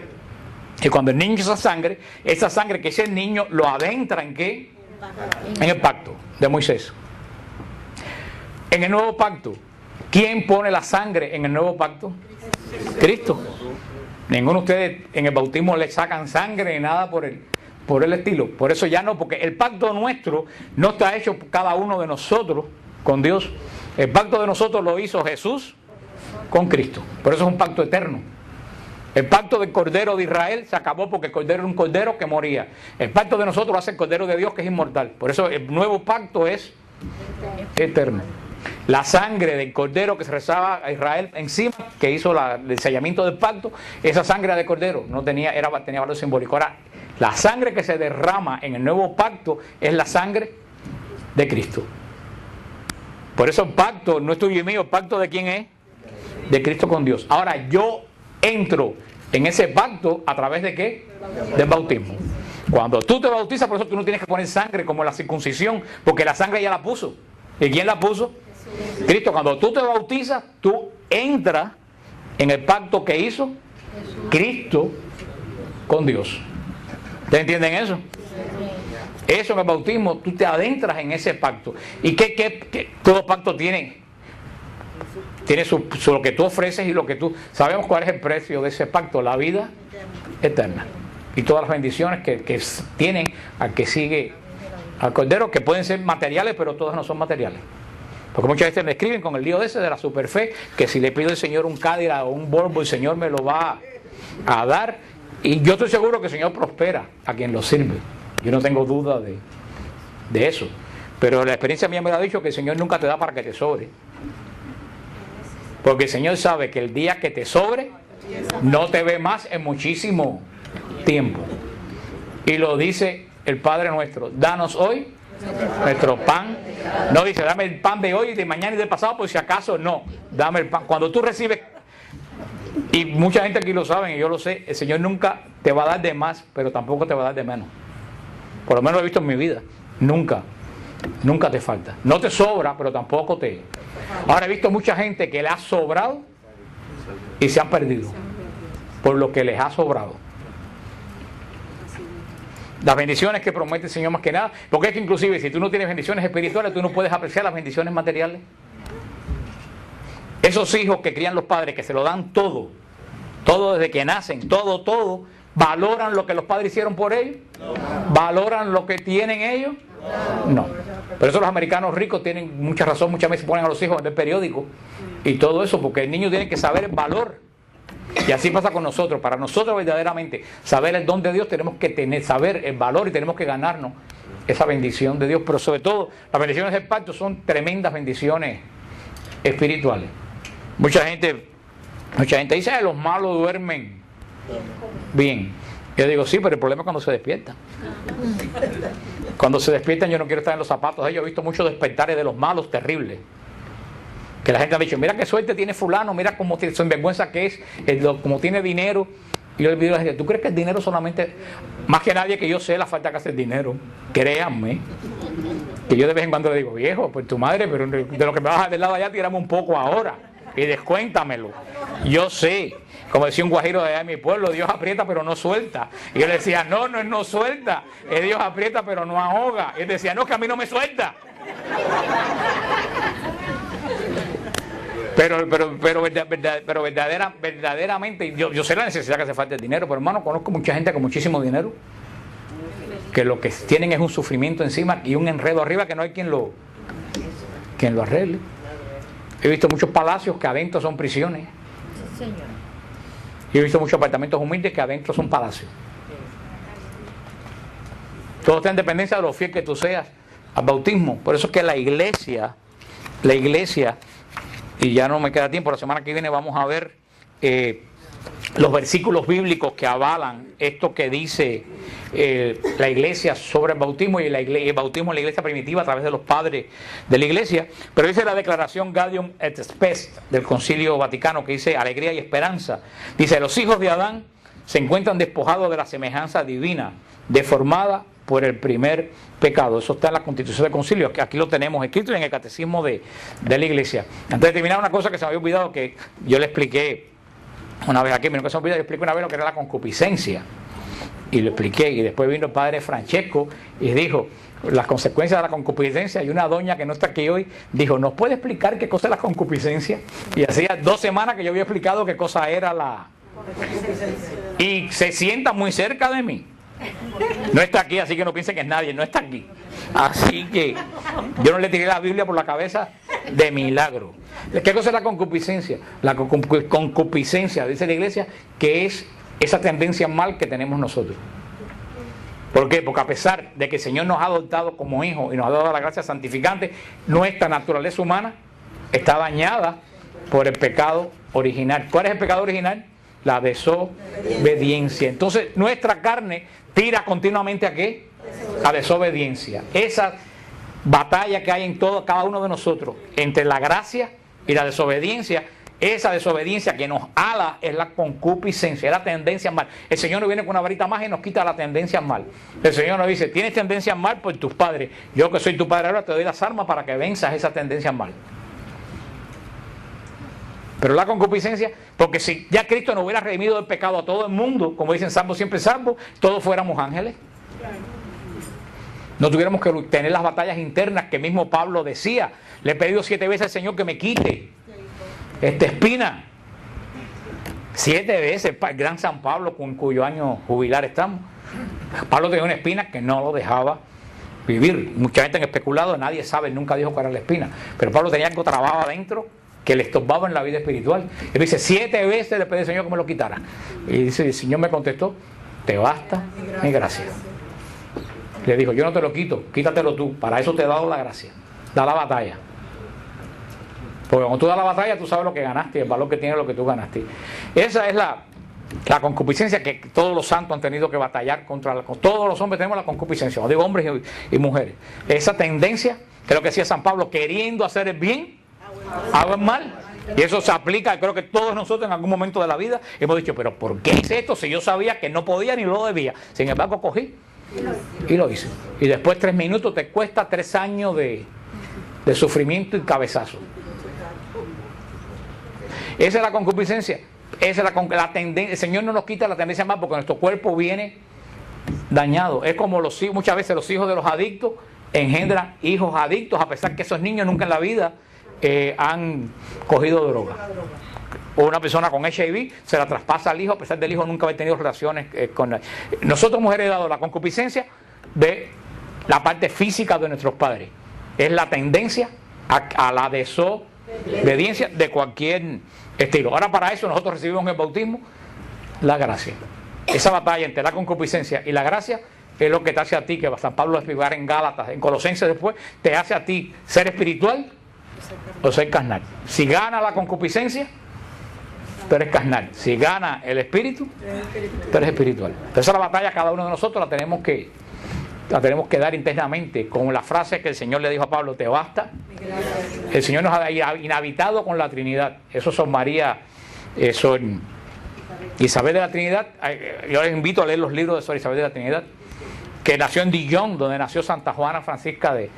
Y cuando el niño echa sangre, esa sangre que echa el niño lo adentra ¿en qué? En el pacto de Moisés. En el nuevo pacto, ¿quién pone la sangre en el nuevo pacto? Cristo. Ninguno de ustedes en el bautismo le sacan sangre ni nada por el estilo. Por eso ya no, porque el pacto nuestro no está hecho por cada uno de nosotros con Dios. El pacto de nosotros lo hizo Jesús con Cristo. Por eso es un pacto eterno. El pacto del Cordero de Israel se acabó porque el Cordero era un Cordero que moría. El pacto de nosotros lo hace el Cordero de Dios que es inmortal. Por eso el nuevo pacto es eterno. La sangre del Cordero que se rezaba a Israel encima, que hizo el sellamiento del pacto, esa sangre de Cordero tenía valor simbólico. Ahora, La sangre que se derrama en el nuevo pacto es la sangre de Cristo. Por eso el pacto no es tuyo y mío. ¿El pacto de quién es? De Cristo con Dios. Ahora yo entro en ese pacto a través de ¿qué? Del bautismo. Cuando tú te bautizas, por eso tú no tienes que poner sangre como la circuncisión, porque la sangre ya la puso. ¿Y quién la puso? Cristo. Cuando tú te bautizas, tú entras en el pacto que hizo Cristo con Dios. ¿Ustedes entienden eso? Eso en el bautismo, tú te adentras en ese pacto. ¿Y qué todo pacto tiene? Tiene lo que tú ofreces y lo que tú... Sabemos cuál es el precio de ese pacto, la vida eterna. Y todas las bendiciones que tienen al que sigue al Cordero, que pueden ser materiales, pero todas no son materiales. Porque muchas veces me escriben con el lío ese de la superfe, que si le pido al Señor un Cadillac o un Volvo, el Señor me lo va a dar. Y yo estoy seguro que el Señor prospera a quien lo sirve. Yo no tengo duda de eso. Pero la experiencia mía me lo ha dicho que el Señor nunca te da para que te sobre. Porque el Señor sabe que el día que te sobre, no te ve más en muchísimo tiempo. Y lo dice el Padre nuestro: danos hoy nuestro pan. No dice dame el pan de hoy y de mañana y de pasado, por si acaso. No, dame el pan. Cuando tú recibes, y mucha gente aquí lo sabe y yo lo sé, el Señor nunca te va a dar de más, pero tampoco te va a dar de menos. Por lo menos lo he visto en mi vida. Nunca te falta. No te sobra, pero tampoco te... Ahora he visto mucha gente que le ha sobrado y se han perdido por lo que les ha sobrado. Las bendiciones que promete el Señor más que nada, porque es que inclusive si tú no tienes bendiciones espirituales, tú no puedes apreciar las bendiciones materiales. Esos hijos que crían los padres, que se lo dan todo desde que nacen, todo, ¿valoran lo que los padres hicieron por ellos? ¿Valoran lo que tienen ellos? No. Por eso los americanos ricos tienen mucha razón, muchas veces ponen a los hijos en el periódico y todo eso, porque el niño tiene que saber el valor. Y así pasa con nosotros. Para nosotros verdaderamente saber el don de Dios, tenemos que saber el valor y tenemos que ganarnos esa bendición de Dios. Pero sobre todo, las bendiciones del pacto son tremendas bendiciones espirituales. Mucha gente dice que los malos duermen bien. Yo digo, sí, pero el problema es cuando se despiertan. Cuando se despiertan, yo no quiero estar en los zapatos de ellos. He visto muchos despertares de los malos terribles. Que la gente ha dicho, mira qué suerte tiene fulano, mira cómo sinvergüenza que es, como tiene dinero. Y yo le digo a la gente, ¿tú crees que el dinero solamente, más que nadie que yo sé la falta que hace el dinero? Créanme. Que yo de vez en cuando le digo, viejo, pues tu madre, pero de lo que me vas del lado allá, tirame un poco ahora. Y descuéntamelo. Yo sé, como decía un guajiro de allá en mi pueblo, Dios aprieta pero no suelta. Y yo le decía, no suelta, es Dios aprieta pero no ahoga. Y él decía, no, que a mí no me suelta. Pero verdaderamente, yo sé la necesidad que hace falta el dinero, pero hermano, conozco mucha gente con muchísimo dinero, que lo que tienen es un sufrimiento encima y un enredo arriba que no hay quien lo arregle. He visto muchos palacios que adentro son prisiones. Sí, señor. Y he visto muchos apartamentos humildes que adentro son palacios. Todo está en dependencia de lo fiel que tú seas al bautismo. Por eso es que la iglesia, y ya no me queda tiempo, la semana que viene vamos a ver los versículos bíblicos que avalan esto que dice la iglesia sobre el bautismo y el bautismo en la iglesia primitiva a través de los padres de la iglesia. Pero dice la declaración Gaudium et Spes del Concilio Vaticano, que dice alegría y esperanza. Dice, los hijos de Adán se encuentran despojados de la semejanza divina, deformada por el primer pecado. Eso está en la Constitución del Concilio, que aquí lo tenemos escrito en el Catecismo de la Iglesia. Antes de terminar, una cosa que se me había olvidado, que yo le expliqué una vez aquí, me se me olvidó, yo expliqué una vez lo que era la concupiscencia. Y lo expliqué, y después vino el padre Francesco y dijo las consecuencias de la concupiscencia, y una doña que no está aquí hoy dijo, ¿nos puede explicar qué cosa es la concupiscencia? Y hacía 2 semanas que yo había explicado qué cosa era la... Y se sienta muy cerca de mí. No está aquí, así que no piensen que es nadie, no está aquí. Así que yo no le tiré la Biblia por la cabeza de milagro. ¿Qué cosa es la concupiscencia? La concupiscencia, dice la iglesia, que es esa tendencia mal que tenemos nosotros. ¿Por qué? Porque a pesar de que el Señor nos ha adoptado como hijos y nos ha dado la gracia santificante, nuestra naturaleza humana está dañada por el pecado original. ¿Cuál es el pecado original? La desobediencia. Entonces, nuestra carne tira continuamente ¿a qué? A desobediencia. Esa batalla que hay en todo, cada uno de nosotros, entre la gracia y la desobediencia, esa desobediencia que nos ala es la concupiscencia, es la tendencia al mal. El Señor nos viene con una varita mágica y nos quita la tendencia al mal. El Señor nos dice, tienes tendencia al mal por tus padres. Yo que soy tu padre ahora te doy las armas para que venzas esa tendencia al mal. Pero la concupiscencia, porque si ya Cristo nos hubiera redimido del pecado a todo el mundo, como dicen salvo siempre salvo, todos fuéramos ángeles. No tuviéramos que tener las batallas internas que mismo Pablo decía. Le he pedido 7 veces al Señor que me quite esta espina. 7 veces, el gran San Pablo, con cuyo año jubilar estamos. Pablo tenía una espina que no lo dejaba vivir. Mucha gente ha especulado, nadie sabe, nunca dijo cuál era la espina. Pero Pablo tenía algo trabado adentro que le estorbaba en la vida espiritual. Él dice, 7 veces le pedí al Señor que me lo quitara. Y dice, el Señor me contestó, te basta mi gracia. Le dijo, yo no te lo quito, quítatelo tú, para eso te he dado la gracia. Da la batalla. Porque cuando tú das la batalla, tú sabes lo que ganaste, el valor que tiene lo que tú ganaste. Esa es la concupiscencia que todos los santos han tenido que batallar contra. Todos los hombres tenemos la concupiscencia, no digo hombres y mujeres. Esa tendencia, que es lo que decía San Pablo, queriendo hacer el bien, hago el mal. Y eso se aplica, creo que todos nosotros en algún momento de la vida hemos dicho, pero ¿por qué hice esto si yo sabía que no podía ni lo debía? Sin embargo, cogí y lo hice. Y después 3 minutos te cuesta 3 años de sufrimiento y cabezazo. Esa es la concupiscencia. Esa es la tendencia. El Señor no nos quita la tendencia mal porque nuestro cuerpo viene dañado. Es como muchas veces los hijos de los adictos engendran hijos adictos, a pesar que esos niños nunca en la vida han cogido droga. O una persona con HIV se la traspasa al hijo, a pesar del hijo nunca haber tenido relaciones con él. Nosotros hemos heredado la concupiscencia de la parte física de nuestros padres. Es la tendencia a la desobediencia de cualquier estilo. Ahora, para eso nosotros recibimos en el bautismo la gracia. Esa batalla entre la concupiscencia y la gracia es lo que te hace a ti, que San Pablo explicar en Gálatas, en Colosenses después, te hace a ti ser espiritual o ser carnal. Si gana la concupiscencia, tú eres carnal. Si gana el espíritu, tú eres espiritual. Entonces esa batalla cada uno de nosotros la tenemos que dar internamente, con la frase que el Señor le dijo a Pablo, te basta. El Señor nos ha inhabitado con la Trinidad. Eso son María, son Isabel de la Trinidad. Yo les invito a leer los libros de Sor Isabel de la Trinidad, que nació en Dijon, donde nació Santa Juana Francisca de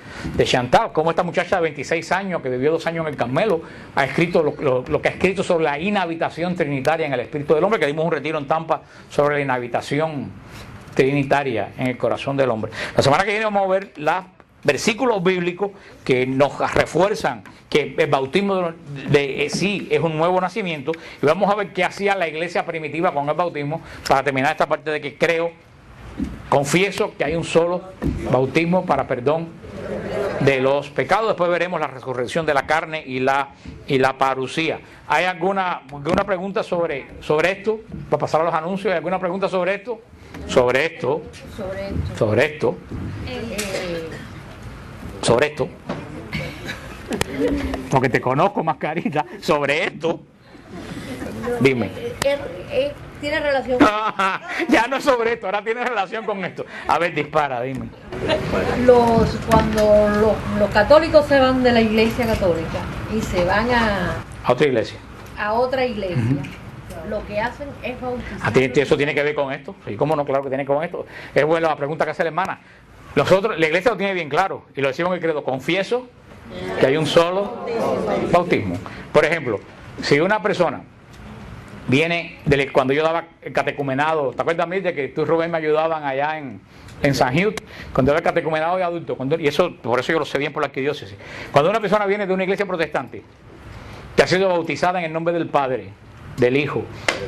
Chantal. Como esta muchacha de 26 años, que vivió 2 años en el Carmelo, ha escrito lo que ha escrito sobre la inhabitación trinitaria en el espíritu del hombre, que dimos un retiro en Tampa sobre la inhabitación trinitaria en el corazón del hombre. La semana que viene vamos a ver los versículos bíblicos que nos refuerzan que el bautismo sí es un nuevo nacimiento, y vamos a ver qué hacía la iglesia primitiva con el bautismo, para terminar esta parte de que confieso que hay un solo bautismo para perdón de los pecados. Después veremos la resurrección de la carne y la parucía. ¿Hay alguna pregunta sobre esto? Para pasar a los anuncios, ¿hay alguna pregunta sobre esto? Sobre esto. Porque te conozco, mascarita. Sobre esto. Dime. Tiene relación ya no es sobre esto, ahora tiene relación con esto. A ver, dispara, dime. Cuando los católicos se van de la iglesia católica y se van a otra iglesia. Lo que hacen es bautizar. ¿Eso tiene que ver con esto? Sí, ¿cómo no? Claro que tiene que ver con esto. Es buena la pregunta que hace la hermana. Nosotros, la iglesia lo tiene bien claro, y lo decimos en el credo: confieso que hay un solo bautismo. Por ejemplo, si una persona viene, cuando yo daba el catecumenado, ¿te acuerdas, Mir, de que tú y Rubén me ayudaban allá en San Hugh, cuando era el catecumenado de adultos? Y eso, por eso yo lo sé bien por la arquidiócesis. Cuando una persona viene de una iglesia protestante, que ha sido bautizada en el nombre del Padre, del Hijo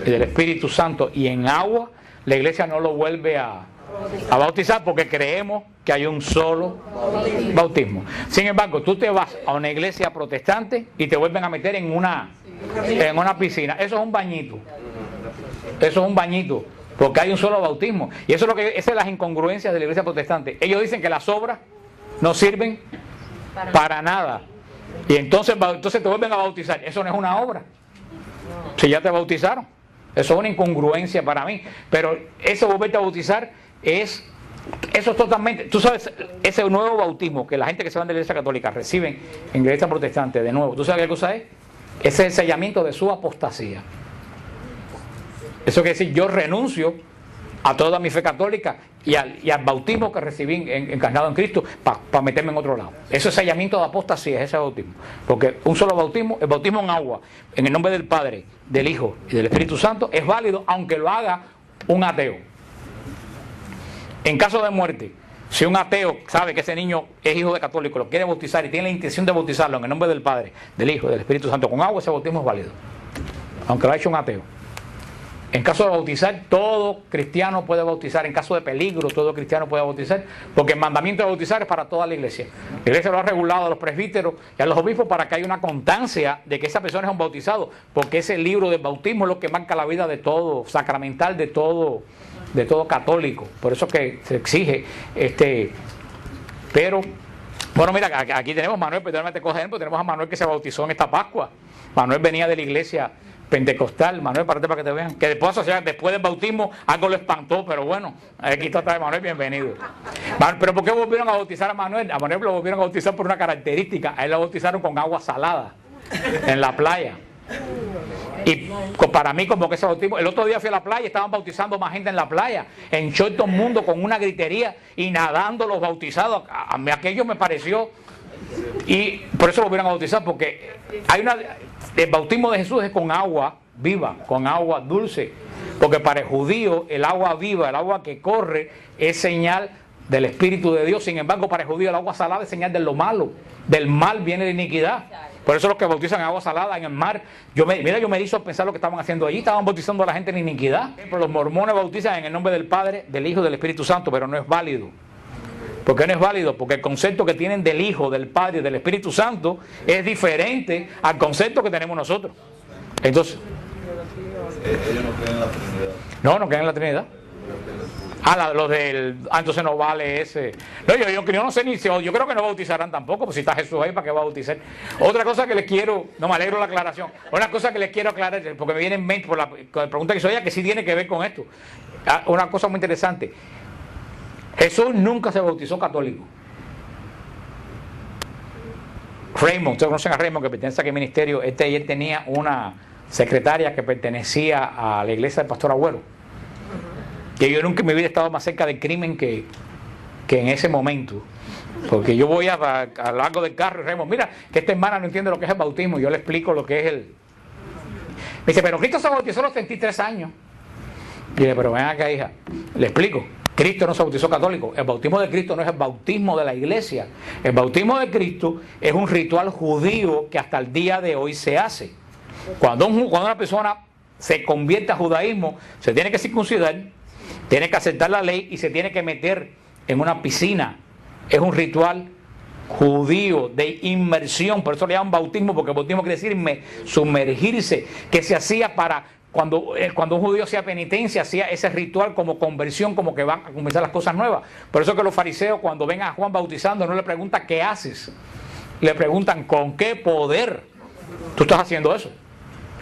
y del Espíritu Santo, y en agua, la iglesia no lo vuelve a bautizar, porque creemos que hay un solo bautismo. Sin embargo, tú te vas a una iglesia protestante y te vuelven a meter en una piscina. Eso es un bañito. Porque hay un solo bautismo. Y eso es esas son las incongruencias de la iglesia protestante. Ellos dicen que las obras no sirven para nada. Y entonces te vuelven a bautizar. Eso no es una obra. Si ya te bautizaron. Eso es una incongruencia para mí. Pero ese volverte a bautizar eso es totalmente, tú sabes, ese nuevo bautismo que la gente que se va de la iglesia católica reciben en la iglesia protestante de nuevo, ¿tú sabes qué cosa es? Ese es el sellamiento de su apostasía. Eso quiere decir, yo renuncio a toda mi fe católica y al bautismo que recibí encarnado en Cristo para meterme en otro lado. Ese sellamiento de apostasía es ese bautismo. Porque un solo bautismo, el bautismo en agua, en el nombre del Padre, del Hijo y del Espíritu Santo, es válido aunque lo haga un ateo. En caso de muerte, si un ateo sabe que ese niño es hijo de católico, lo quiere bautizar y tiene la intención de bautizarlo en el nombre del Padre, del Hijo y del Espíritu Santo con agua, ese bautismo es válido, aunque lo ha hecho un ateo. En caso de bautizar, todo cristiano puede bautizar. En caso de peligro, todo cristiano puede bautizar, porque el mandamiento de bautizar es para toda la iglesia. La iglesia lo ha regulado a los presbíteros y a los obispos para que haya una constancia de que esa persona es un bautizado, porque ese libro del bautismo es lo que marca la vida de todo sacramental, de todo católico. Por eso que se exige pero bueno, mira, aquí tenemos a Manuel, perdóname, coge ejemplo, tenemos a Manuel que se bautizó en esta Pascua. Manuel venía de la iglesia pentecostal. Manuel, párate para que te vean, que después del bautismo algo lo espantó, pero bueno, aquí está otra vez Manuel, bienvenido. Pero ¿por qué volvieron a bautizar a Manuel? A Manuel lo volvieron a bautizar por una característica. A él lo bautizaron con agua salada en la playa. Y para mí como que ese bautismo, el otro día fui a la playa y estaban bautizando más gente en la playa, en todo el mundo con una gritería y nadando los bautizados. A mí aquello me pareció, y por eso lo volvieron a bautizar, porque el bautismo de Jesús es con agua viva, con agua dulce, porque para el judío el agua viva, el agua que corre, es señal del Espíritu de Dios. Sin embargo, para el judío el agua salada es señal de lo malo, del mal viene la iniquidad. Por eso los que bautizan en agua salada en el mar, yo me hizo pensar lo que estaban haciendo allí, estaban bautizando a la gente en iniquidad. Pero los mormones bautizan en el nombre del Padre, del Hijo y del Espíritu Santo, pero no es válido. ¿Por qué no es válido? Porque el concepto que tienen del Hijo, del Padre y del Espíritu Santo es diferente al concepto que tenemos nosotros. Entonces, ellos no creen en la Trinidad. No creen en la Trinidad. Lo del... entonces no vale ese... No, yo no sé ni si... Yo creo que no bautizarán tampoco, pues si está Jesús ahí, ¿para qué va a bautizar? Otra cosa que les quiero... No, me alegro la aclaración. Una cosa que les quiero aclarar, porque me viene en mente con la pregunta que hizo ella, que sí tiene que ver con esto. Una cosa muy interesante. Jesús nunca se bautizó católico. Raymond, ustedes conocen a Raymond, que pertenece a qué ministerio. Él tenía una secretaria que pertenecía a la iglesia del pastor Agüero. Que yo nunca en mi vida he estado más cerca del crimen que en ese momento. Porque yo voy a lo largo del carro y Raymond, mira, que esta hermana no entiende lo que es el bautismo. Yo le explico lo que es el... Me dice, pero Cristo se bautizó a los 33 años. Y le digo, pero ven acá, hija, le explico. Cristo no se bautizó católico. El bautismo de Cristo no es el bautismo de la iglesia. El bautismo de Cristo es un ritual judío que hasta el día de hoy se hace. Cuando una persona se convierte a judaísmo, se tiene que circuncidar, tiene que aceptar la ley y se tiene que meter en una piscina. Es un ritual judío de inmersión, por eso le llaman bautismo, porque el bautismo quiere decir sumergirse, que se hacía para cuando un judío hacía penitencia, hacía ese ritual como conversión, como que van a comenzar las cosas nuevas. Por eso que los fariseos cuando ven a Juan bautizando no le preguntan ¿qué haces? Le preguntan ¿con qué poder tú estás haciendo eso?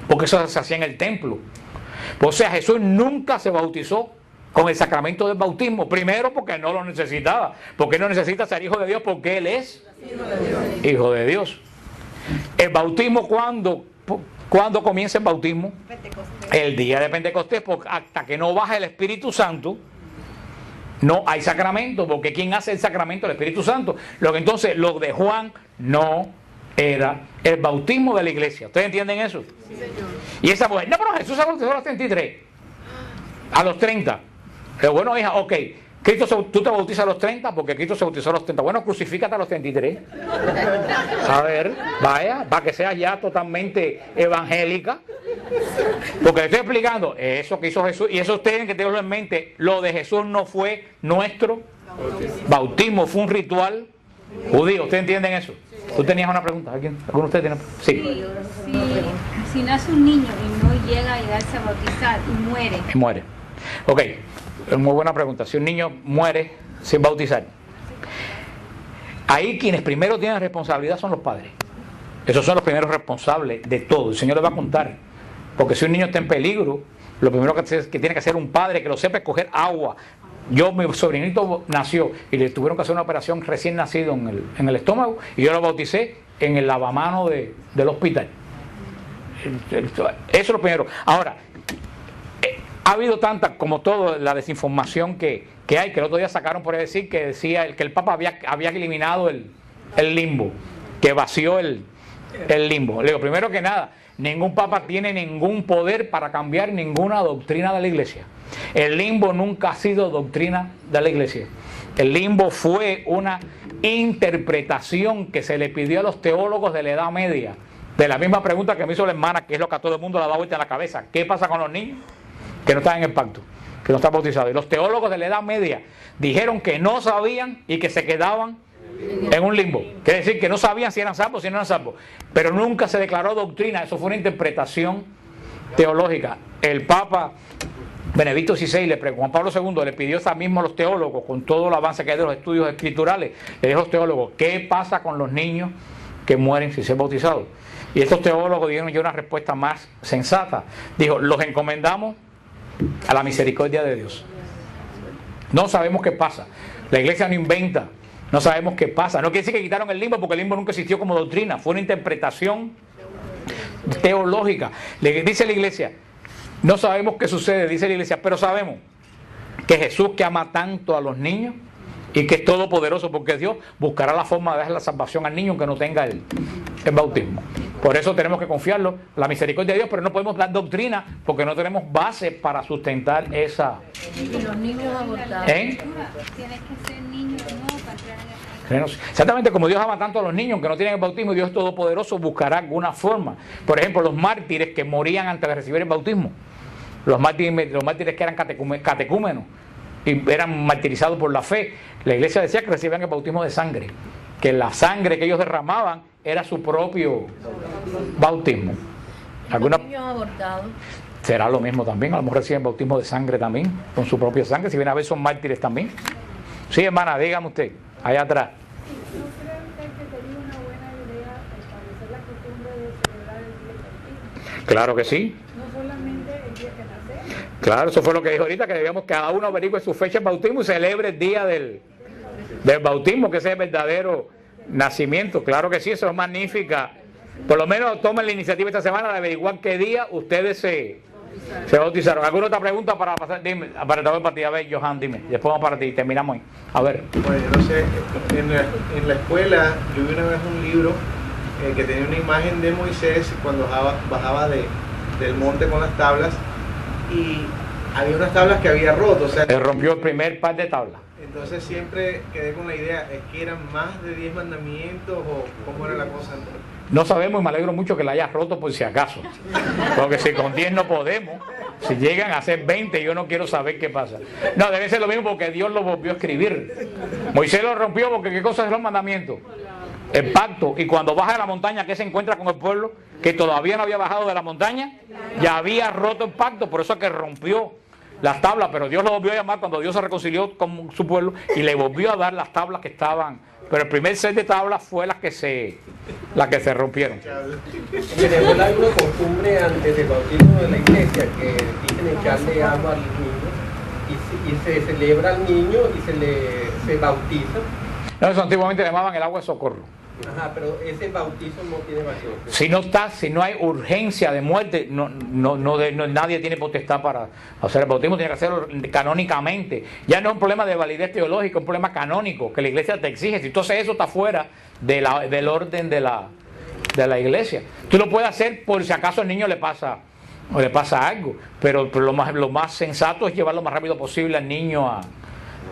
Porque eso se hacía en el templo. O sea, Jesús nunca se bautizó con el sacramento del bautismo. Primero porque no lo necesitaba. Porque no necesita ser hijo de Dios, porque Él es hijo de Dios. El bautismo, ¿cuándo comienza el bautismo? El día de Pentecostés, porque hasta que no baja el Espíritu Santo, no hay sacramento, porque ¿quién hace el sacramento? El Espíritu Santo. Entonces, lo de Juan no era el bautismo de la iglesia. ¿Ustedes entienden eso? Sí, señor. Y esa mujer, no, pero Jesús se bautizó a los 33, a los 30. Pero bueno, hija, ok, tú te bautizas a los 30 porque Cristo se bautizó a los 30. Bueno, crucifícate a los 33. A ver, vaya, para que seas ya totalmente evangélica. Porque le estoy explicando eso que hizo Jesús. Y eso ustedes tienen que tenerlo en mente. Lo de Jesús no fue nuestro bautismo, fue un ritual judío. ¿Ustedes entienden eso? ¿Tú tenías una pregunta? ¿Alguno de ustedes tiene? Sí. Si nace un niño y no llega a llegarse a bautizar y muere. Y muere. Ok, muy buena pregunta. Si un niño muere sin bautizar, ahí quienes primero tienen responsabilidad son los padres. Esos son los primeros responsables de todo. El Señor les va a contar. Porque si un niño está en peligro lo primero que tiene que hacer un padre que lo sepa es coger agua. Mi sobrinito nació y le tuvieron que hacer una operación recién nacido en el estómago y yo lo bauticé en el lavamano del hospital. Eso es lo primero. Ahora, ha habido tanta, como todo, la desinformación que hay, que el otro día sacaron por decir que decía que el Papa había eliminado el limbo, que vació el limbo. Le digo, primero que nada, ningún Papa tiene ningún poder para cambiar ninguna doctrina de la Iglesia. El limbo nunca ha sido doctrina de la Iglesia. El limbo fue una interpretación que se le pidió a los teólogos de la Edad Media, de la misma pregunta que me hizo la hermana, que es lo que a todo el mundo le da vuelta en la cabeza: ¿qué pasa con los niños que no están en el pacto, que no están bautizados? Y los teólogos de la Edad Media dijeron que no sabían y que se quedaban en un limbo. Quiere decir que no sabían si eran salvos o si no eran salvos, pero nunca se declaró doctrina. Eso fue una interpretación teológica. El Papa Benedicto XVI, Juan Pablo II le pidió eso mismo a los teólogos, con todo el avance que hay de los estudios escriturales, le dijo a los teólogos: ¿qué pasa con los niños que mueren sin ser bautizados? Y estos teólogos dieron ya una respuesta más sensata. Dijo: los encomendamos a la misericordia de Dios. No sabemos qué pasa. La Iglesia no inventa. No sabemos qué pasa. No quiere decir que quitaron el limbo, porque el limbo nunca existió como doctrina. Fue una interpretación teológica. Le dice la Iglesia: no sabemos qué sucede, dice la Iglesia, pero sabemos que Jesús, que ama tanto a los niños y que es todopoderoso, porque Dios buscará la forma de dar la salvación al niño aunque no tenga el bautismo. Por eso tenemos que confiarlo, la misericordia de Dios, pero no podemos dar doctrina porque no tenemos base para sustentar esa. Y los niños abortados. Tienes que ser niño no para entrar en el... Exactamente, como Dios ama tanto a los niños que no tienen el bautismo, Dios todopoderoso buscará alguna forma. Por ejemplo, los mártires que morían antes de recibir el bautismo, los mártires que eran catecúmenos y eran martirizados por la fe, la Iglesia decía que recibían el bautismo de sangre, que la sangre que ellos derramaban era su propio bautismo. Los niños abortados. Será lo mismo también, a lo mejor reciben bautismo de sangre también, con su propia sangre, si viene a ver son mártires también. Sí, hermana, dígame usted, allá atrás. ¿No cree usted que sería una buena idea establecer la costumbre de celebrar el día del bautismo? Claro que sí. No solamente el día que nacemos. Claro, eso fue lo que dijo ahorita, que debíamos cada uno averigüe su fecha de bautismo y celebre el día del bautismo, que ese es el verdadero nacimiento. Claro que sí, eso es magnífica. Por lo menos tomen la iniciativa esta semana de averiguar qué día ustedes se bautizaron. ¿Alguna otra pregunta para pasar? Dime, para ti, a ver, Johan, dime. Después vamos para ti, terminamos ahí. A ver. Bueno, yo no sé, en la escuela yo vi una vez un libro que tenía una imagen de Moisés cuando bajaba del monte con las tablas, y había unas tablas que había roto. O sea, Él rompió el primer par de tablas. Entonces siempre quedé con la idea, ¿es que eran más de 10 mandamientos o cómo era la cosa? No sabemos, y me alegro mucho que la hayas roto por si acaso. Porque si con 10 no podemos, si llegan a ser 20, yo no quiero saber qué pasa. No, debe ser lo mismo porque Dios lo volvió a escribir. Moisés lo rompió porque ¿qué cosa es los mandamientos? El pacto. Y cuando baja de la montaña, ¿qué se encuentra con el pueblo? Que todavía no había bajado de la montaña, ya había roto el pacto, por eso es que rompió las tablas, pero Dios lo volvió a llamar cuando Dios se reconcilió con su pueblo y le volvió a dar las tablas que estaban. Pero el primer set de tablas fue las que se rompieron. En Venezuela hay una costumbre antes del bautismo de la iglesia que dicen echarle agua al niño y se celebra al niño y se bautiza. No, eso antiguamente le llamaban el agua de socorro. Ajá, pero ese bautizo no tiene bautismo. Si no hay urgencia de muerte, nadie tiene potestad para hacer el bautismo, tiene que hacerlo canónicamente. Ya no es un problema de validez teológica, es un problema canónico que la iglesia te exige. Si entonces eso está fuera del orden de la iglesia. Tú lo puedes hacer por si acaso al niño le pasa algo, pero lo más sensato es llevar lo más rápido posible al niño a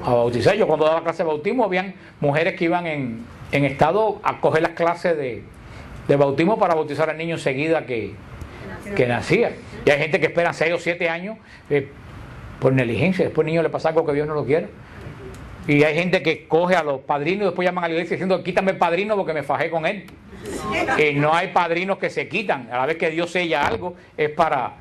bautizar. Yo cuando daba clase de bautismo habían mujeres que iban en estado a coger las clases de bautismo para bautizar al niño enseguida que nacía. Y hay gente que espera 6 o 7 años por negligencia, después al niño le pasa algo que Dios no lo quiere. Y hay gente que coge a los padrinos y después llaman a la iglesia diciendo: quítame el padrino porque me fajé con él. Y no hay padrinos que se quitan. A la vez que Dios sella algo, es para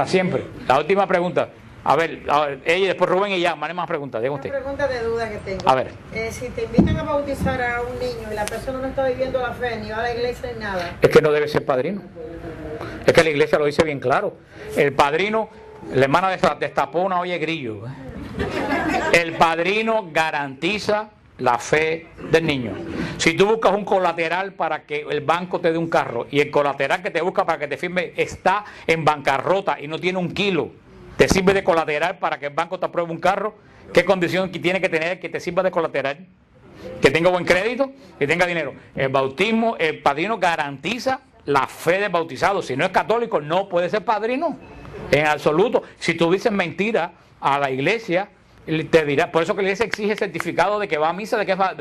siempre. La última pregunta. A ver, ella, después Rubén y ya, más preguntas. Una pregunta de duda que tengo. A ver. Si te invitan a bautizar a un niño y la persona no está viviendo la fe, ni va a la iglesia ni nada. Es que no debe ser padrino. Es que la iglesia lo dice bien claro. El padrino, La hermana destapó una olla de grillo. El padrino garantiza la fe del niño. Si tú buscas un colateral para que el banco te dé un carro y el colateral que te busca para que te firme está en bancarrota y no tiene un kilo, te sirve de colateral para que el banco te apruebe un carro, ¿qué condición tiene que tener que te sirva de colateral? Que tenga buen crédito, que tenga dinero. El bautismo, el padrino garantiza la fe del bautizado. Si no es católico, no puede ser padrino en absoluto. Si tú dices mentira a la iglesia, te dirá, por eso que la iglesia exige certificado de que va a misa,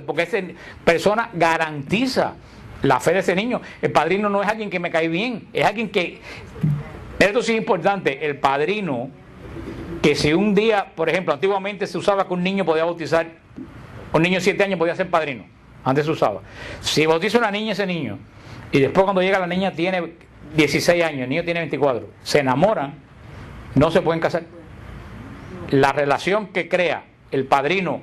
porque esa persona garantiza la fe de ese niño. El padrino no es alguien que me cae bien, es alguien que, esto sí es importante, el padrino, que si un día, por ejemplo, antiguamente se usaba que un niño podía bautizar, un niño de 7 años podía ser padrino, antes se usaba. Si bautiza una niña ese niño, y después cuando llega la niña tiene 16 años, el niño tiene 24, se enamoran, no se pueden casar. La relación que crea el padrino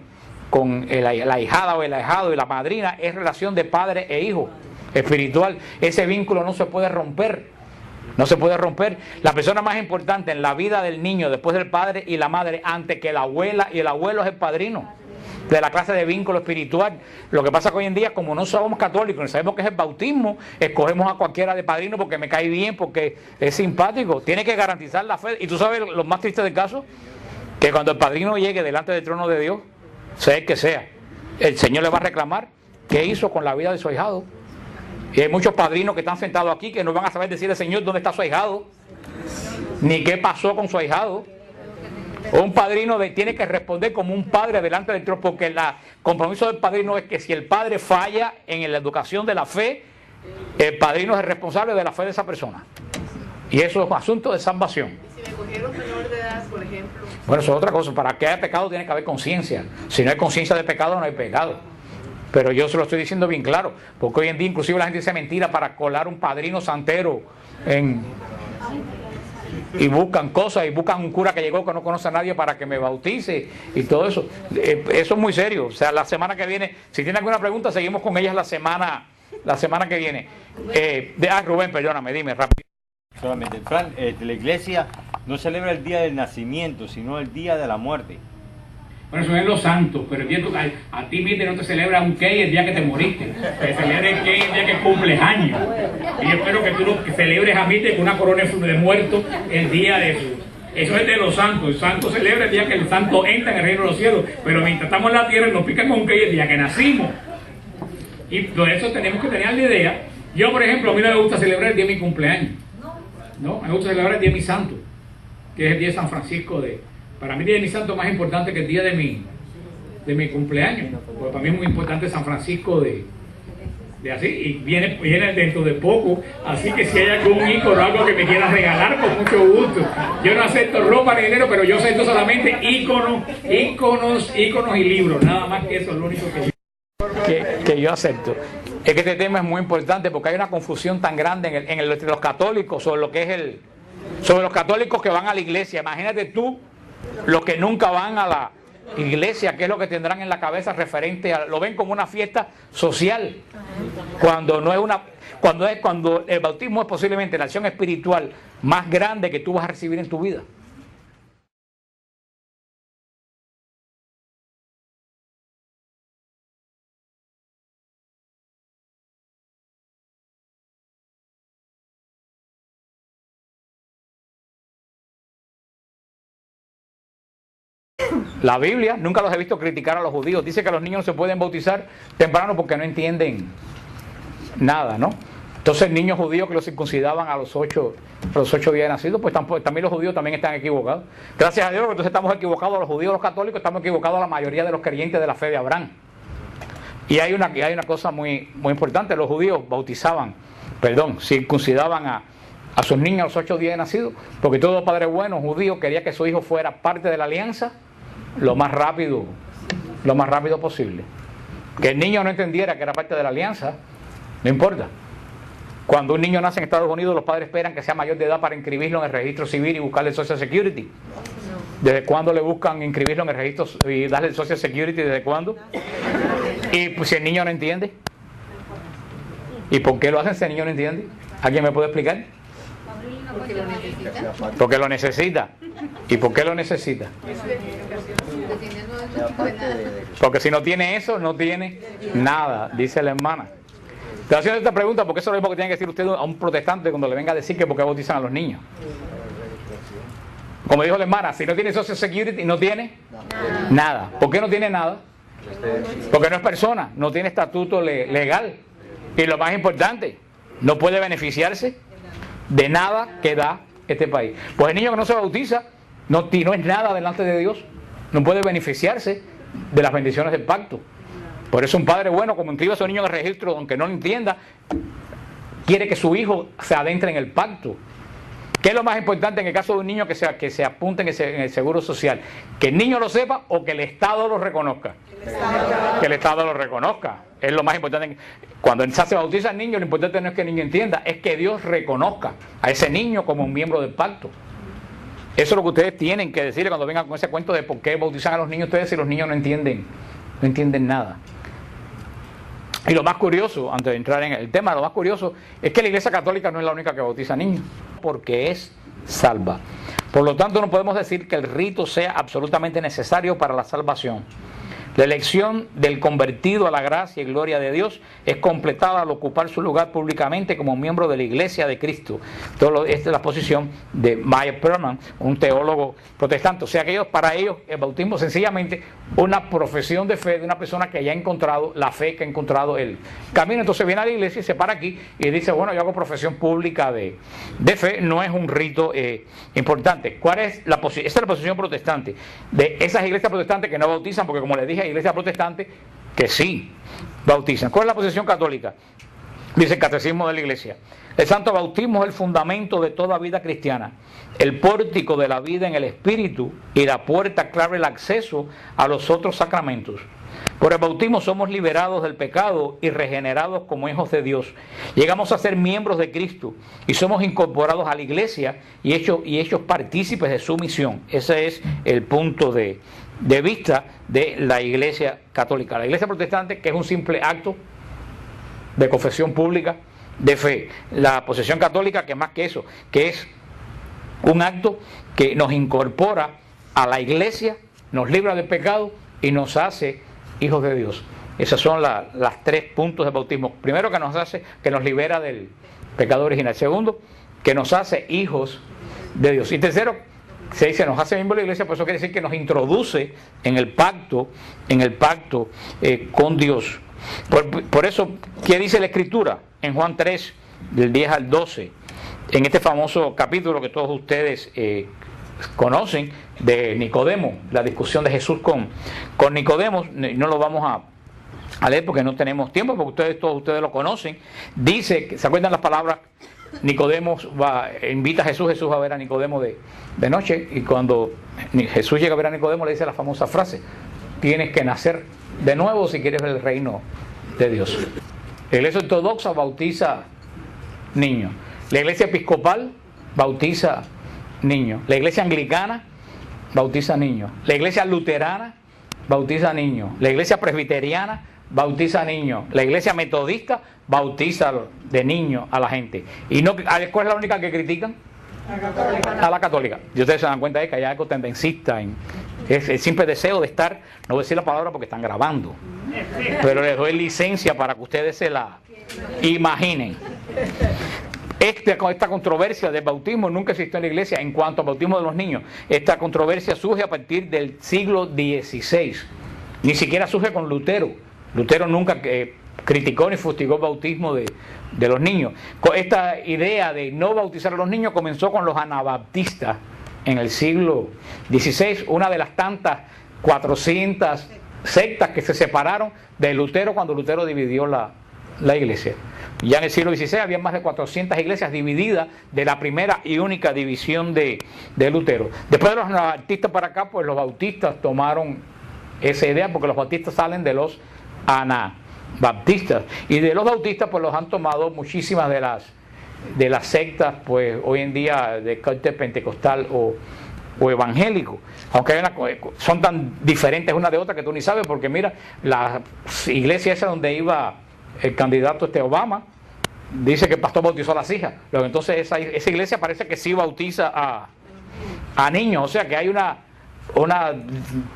con la ahijada o el ahijado y la madrina es relación de padre e hijo espiritual. Ese vínculo no se puede romper. No se puede romper. La persona más importante en la vida del niño después del padre y la madre, antes que la abuela y el abuelo, es el padrino, de la clase de vínculo espiritual. Lo que pasa que hoy en día, como no somos católicos, no sabemos qué es el bautismo, escogemos a cualquiera de padrino porque me cae bien, porque es simpático. Tiene que garantizar la fe. Y tú sabes lo más triste del caso, que cuando el padrino llegue delante del trono de Dios, sea el que sea, el Señor le va a reclamar qué hizo con la vida de su ahijado. Y hay muchos padrinos que están sentados aquí que no van a saber decirle al Señor dónde está su ahijado, ni qué pasó con su ahijado. Un padrino tiene que responder como un padre delante del trono, porque el compromiso del padrino es que si el padre falla en la educación de la fe, el padrino es el responsable de la fe de esa persona. Y eso es un asunto de salvación. ¿Y si me cogieron menor de edad, por ejemplo? Bueno, eso es otra cosa. Para que haya pecado tiene que haber conciencia. Si no hay conciencia de pecado, no hay pecado. Pero yo se lo estoy diciendo bien claro, porque hoy en día inclusive la gente dice mentira para colar un padrino santero y buscan cosas, y buscan un cura que llegó que no conoce a nadie para que me bautice y todo eso. Eso es muy serio. O sea, la semana que viene, si tiene alguna pregunta, seguimos con ellas la semana que viene. Rubén, perdóname, dime rápido. Solamente, Fran, la iglesia no celebra el día del nacimiento, sino el día de la muerte. Bueno, eso es los santos, pero el día a ti mismo no te celebra un cake el día que te moriste, te celebra el cake el día que cumples años. Y yo espero que tú lo celebres a mí con una corona de muertos el día de eso. Eso es de los santos. El santo celebra el día que el santo entra en el reino de los cielos, pero mientras estamos en la tierra nos pican con un cake el día que nacimos. Y por eso tenemos que tener la idea. Yo, por ejemplo, a mí no me gusta celebrar el día de mi cumpleaños. No, me gusta celebrar el día de mi santo, que es el día de San Francisco Para mí el día de mi santo es más importante que el día de mi cumpleaños, porque para mí es muy importante San Francisco de así, y viene dentro de poco, así que si hay algún ícono o algo que me quieras regalar, con mucho gusto. Yo no acepto ropa ni dinero, pero yo acepto solamente íconos y libros, nada más que eso es lo único que yo acepto. Es que este tema es muy importante porque hay una confusión tan grande entre los católicos sobre lo que es sobre los católicos que van a la iglesia. Imagínate tú, los que nunca van a la iglesia, ¿qué es lo que tendrán en la cabeza referente a? Lo ven como una fiesta social, cuando no es cuando el bautismo es posiblemente la acción espiritual más grande que tú vas a recibir en tu vida. La Biblia, nunca los he visto criticar a los judíos. Dice que los niños no se pueden bautizar temprano porque no entienden nada, ¿no? Entonces, niños judíos que los circuncidaban a los 8 días de nacido, pues también los judíos también están equivocados. Gracias a Dios, entonces estamos equivocados los judíos, los católicos, estamos equivocados la mayoría de los creyentes de la fe de Abraham. Y hay una cosa muy, muy importante: los judíos circuncidaban a sus niños a los 8 días de nacido, porque todo padre bueno judío quería que su hijo fuera parte de la alianza lo más rápido posible. Que el niño no entendiera que era parte de la alianza, no importa. Cuando un niño nace en Estados Unidos, los padres esperan que sea mayor de edad para inscribirlo en el registro civil y buscarle el Social Security. ¿Desde cuándo le buscan inscribirlo en el registro y darle el Social Security? ¿Desde cuándo? Y pues, si el niño no entiende, ¿y por qué lo hacen si el niño no entiende? ¿Alguien me puede explicar? Porque lo necesita. Porque lo necesita. ¿Y por qué lo necesita? Dependiendo de eso, pues nada. Porque si no tiene eso, no tiene nada, dice la hermana. Estoy haciendo esta pregunta porque eso es lo mismo que tiene que decir usted a un protestante cuando le venga a decir que por qué bautizan a los niños. Como dijo la hermana, si no tiene Social Security, no tiene nada. ¿Por qué no tiene nada? Porque no es persona, no tiene estatuto legal. Y lo más importante, no puede beneficiarse de nada que da este país. Pues el niño que no se bautiza no es nada delante de Dios, no puede beneficiarse de las bendiciones del pacto. Por eso un padre bueno, como inscribe a su niño en el registro, aunque no lo entienda, quiere que su hijo se adentre en el pacto. ¿Qué es lo más importante en el caso de un niño que se apunte en el seguro social? ¿Que el niño lo sepa o que el Estado lo reconozca? Que el Estado lo reconozca. Es lo más importante. Cuando se bautiza al niño, lo importante no es que el niño entienda, es que Dios reconozca a ese niño como un miembro del pacto. Eso es lo que ustedes tienen que decirle cuando vengan con ese cuento de por qué bautizan a los niños ustedes si los niños no entienden nada. Y lo más curioso, antes de entrar en el tema, lo más curioso es que la Iglesia Católica no es la única que bautiza niños, porque es salva. Por lo tanto, no podemos decir que el rito sea absolutamente necesario para la salvación. La elección del convertido a la gracia y gloria de Dios es completada al ocupar su lugar públicamente como miembro de la Iglesia de Cristo. Esta es la posición de Meyer Perman, un teólogo protestante. O sea que para ellos el bautismo es sencillamente una profesión de fe de una persona que ya ha encontrado la fe que ha encontrado el camino. Entonces viene a la iglesia y se para aquí y dice, bueno, yo hago profesión pública de fe, no es un rito importante. ¿Cuál es la posición? Esta es la posición protestante de esas iglesias protestantes que no bautizan, porque como les dije, hay iglesias protestantes que sí bautizan. ¿Cuál es la posición católica? Dice el Catecismo de la Iglesia: el santo bautismo es el fundamento de toda vida cristiana, el pórtico de la vida en el Espíritu y la puerta clave, el acceso a los otros sacramentos. Por el bautismo somos liberados del pecado y regenerados como hijos de Dios. Llegamos a ser miembros de Cristo y somos incorporados a la iglesia y hechos partícipes de su misión. Ese es el punto de vista de la Iglesia Católica. La Iglesia Protestante, que es un simple acto de confesión pública de fe. La posesión católica, que es más que eso, que es un acto que nos incorpora a la iglesia, nos libra del pecado y nos hace hijos de Dios. Esos son las tres puntos del bautismo. Primero, que nos libera del pecado original. Segundo, que nos hace hijos de Dios. Y tercero, se dice nos hace miembros de la iglesia, por eso quiere decir que nos introduce en el pacto con Dios. Por eso, ¿qué dice la Escritura? En Juan 3, del 10 al 12, en este famoso capítulo que todos ustedes conocen, de Nicodemo, la discusión de Jesús con Nicodemo. No lo vamos a leer porque no tenemos tiempo, porque todos ustedes lo conocen. Dice, ¿se acuerdan las palabras? Nicodemo invita a Jesús va a ver a Nicodemo de noche, y cuando Jesús llega a ver a Nicodemo le dice la famosa frase: tienes que nacer de nuevo si quieres ver el reino de Dios. La iglesia ortodoxa bautiza niños, la iglesia episcopal bautiza niños, la iglesia anglicana bautiza niños, la iglesia luterana bautiza niños, la iglesia presbiteriana bautiza niños, la iglesia metodista bautiza de niños a la gente. ¿Y no, cuál es la única que critican? A la católica. Y ustedes se dan cuenta de que hay algo tendencista es el simple deseo de estar, no voy a decir la palabra porque están grabando, pero les doy licencia para que ustedes se la imaginen. Esta controversia del bautismo nunca existió en la iglesia en cuanto al bautismo de los niños. Esta controversia surge a partir del siglo XVI. Ni siquiera surge con Lutero. Lutero nunca criticó ni fustigó el bautismo de los niños. Esta idea de no bautizar a los niños comenzó con los anabaptistas en el siglo XVI, una de las tantas 400 sectas que se separaron de Lutero cuando Lutero dividió la iglesia. Ya en el siglo XVI había más de 400 iglesias divididas de la primera y única división de Lutero. Después de los anabaptistas para acá, pues los bautistas tomaron esa idea, porque los bautistas salen de los anabaptistas, y de los bautistas pues los han tomado muchísimas de las sectas, pues hoy en día de corte pentecostal o evangélico, aunque son tan diferentes una de otra que tú ni sabes, porque mira, la iglesia esa donde iba el candidato Obama, dice que el pastor bautizó a las hijas. Luego, entonces esa iglesia parece que sí bautiza a niños, o sea que hay una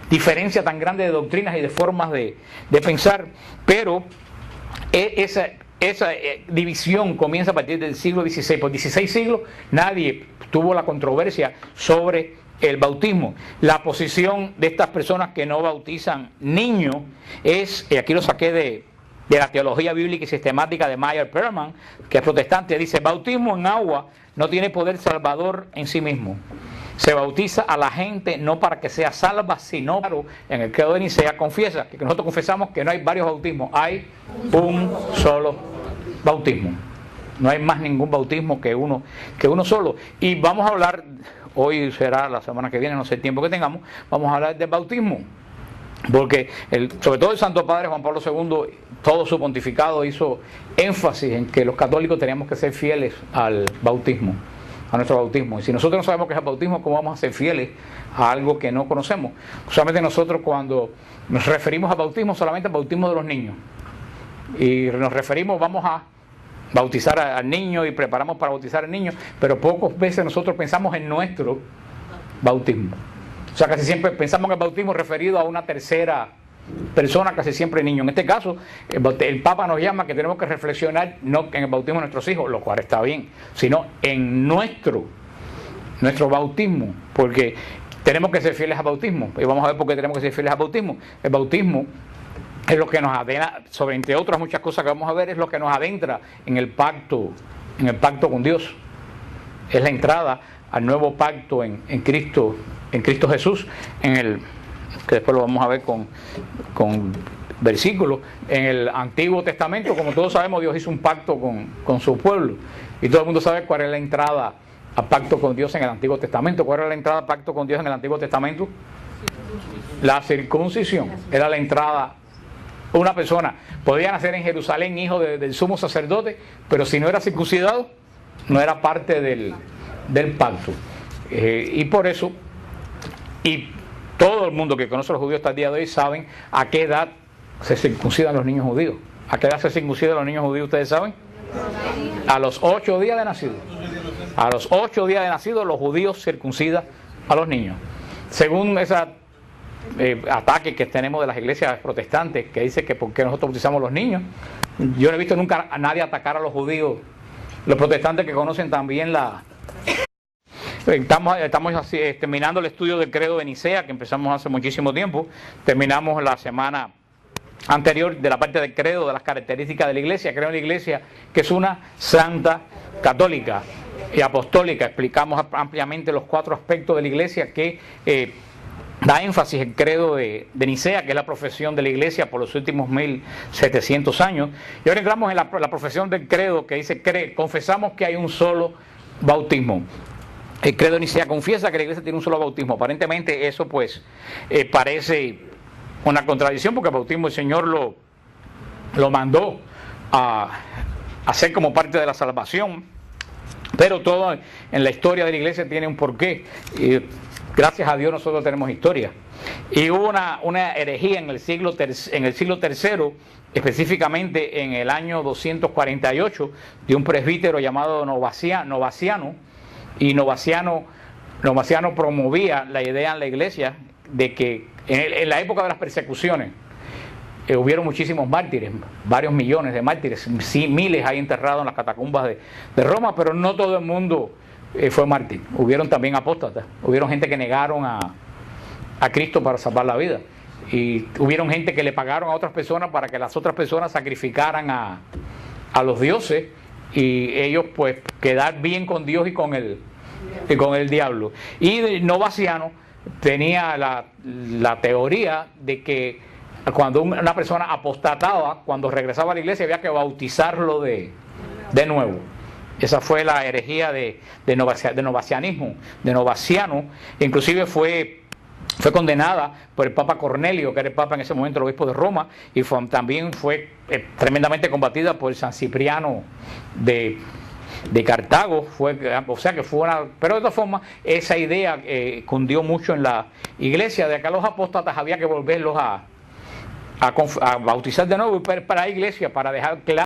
diferencia tan grande de doctrinas y de formas de pensar, pero esa división comienza a partir del siglo XVI. Por 16 siglos nadie tuvo la controversia sobre el bautismo. La posición de estas personas que no bautizan niños es, y aquí lo saqué de la teología bíblica y sistemática de Meyer Perlman, que es protestante, dice: bautismo en agua no tiene poder salvador en sí mismo. Se bautiza a la gente no para que sea salva, sino en el credo de Nicea confiesa, que nosotros confesamos que no hay varios bautismos, hay un solo bautismo. No hay más ningún bautismo que uno solo. Y vamos a hablar, hoy será la semana que viene, no sé el tiempo que tengamos, vamos a hablar del bautismo. Porque sobre todo el Santo Padre Juan Pablo II, todo su pontificado hizo énfasis en que los católicos teníamos que ser fieles al bautismo, a nuestro bautismo. Y si nosotros no sabemos qué es el bautismo, ¿cómo vamos a ser fieles a algo que no conocemos? Solamente nosotros, cuando nos referimos al bautismo, solamente al bautismo de los niños. Y nos referimos, vamos a bautizar al niño y preparamos para bautizar al niño, pero pocas veces nosotros pensamos en nuestro bautismo. O sea, casi siempre pensamos en el bautismo referido a una tercera persona, casi siempre niño. En este caso, el Papa nos llama que tenemos que reflexionar no en el bautismo de nuestros hijos, lo cual está bien, sino en nuestro bautismo, porque tenemos que ser fieles al bautismo. Y vamos a ver por qué tenemos que ser fieles al bautismo. El bautismo es lo que nos adentra, sobre entre otras muchas cosas que vamos a ver, es lo que nos adentra en el pacto con Dios. Es la entrada al nuevo pacto en Cristo Jesús, que después lo vamos a ver con versículos. En el Antiguo Testamento, como todos sabemos, Dios hizo un pacto con su pueblo, y todo el mundo sabe cuál es la entrada a pacto con Dios en el Antiguo Testamento. ¿Cuál era la entrada a pacto con Dios en el Antiguo Testamento? La circuncisión era la entrada. Una persona podía nacer en Jerusalén hijo del sumo sacerdote, pero si no era circuncidado, no era parte del pacto. Y por eso, y todo el mundo que conoce a los judíos hasta el día de hoy saben a qué edad se circuncidan los niños judíos. ¿A qué edad se circuncidan los niños judíos? ¿Ustedes saben? A los 8 días de nacido. A los 8 días de nacido los judíos circuncidan a los niños. Según esa ataque que tenemos de las iglesias protestantes, que dice que por qué nosotros bautizamos a los niños, yo no he visto nunca a nadie atacar a los judíos. Los protestantes que conocen también Estamos así, terminando el estudio del credo de Nicea, que empezamos hace muchísimo tiempo. Terminamos la semana anterior de la parte del credo, de las características de la iglesia. Creo en la iglesia que es una santa, católica y apostólica. Explicamos ampliamente los 4 aspectos de la iglesia que da énfasis el credo de Nicea, que es la profesión de la iglesia por los últimos 1700 años. Y ahora entramos en la profesión del credo, que dice: confesamos que hay un solo bautismo. El credo de Nicea confiesa que la iglesia tiene un solo bautismo. Aparentemente eso pues parece una contradicción, porque el bautismo el Señor lo mandó a hacer como parte de la salvación, pero todo en la historia de la iglesia tiene un porqué. Y gracias a Dios nosotros tenemos historia. Y hubo una herejía en el siglo III, específicamente en el año 248, de un presbítero llamado Novaciano. Y Novaciano promovía la idea en la iglesia de que en la época de las persecuciones hubieron muchísimos mártires, varios millones de mártires, sí, miles hay enterrados en las catacumbas de Roma, pero no todo el mundo fue mártir. Hubieron también apóstatas, hubieron gente que negaron a Cristo para salvar la vida, y hubieron gente que le pagaron a otras personas para que las otras personas sacrificaran a los dioses, y ellos pues quedar bien con Dios y con el diablo. Y Novaciano tenía la teoría de que cuando una persona apostataba, cuando regresaba a la iglesia, había que bautizarlo de nuevo. Esa fue la herejía de Novacianismo, de Novaciano. Inclusive fue condenada por el Papa Cornelio, que era el Papa en ese momento, el obispo de Roma, y también fue tremendamente combatida por San Cipriano de Cartago. O sea que fue pero de todas formas, esa idea cundió mucho en la iglesia, de que a los apóstatas había que volverlos a bautizar de nuevo, y para la iglesia, para dejar claro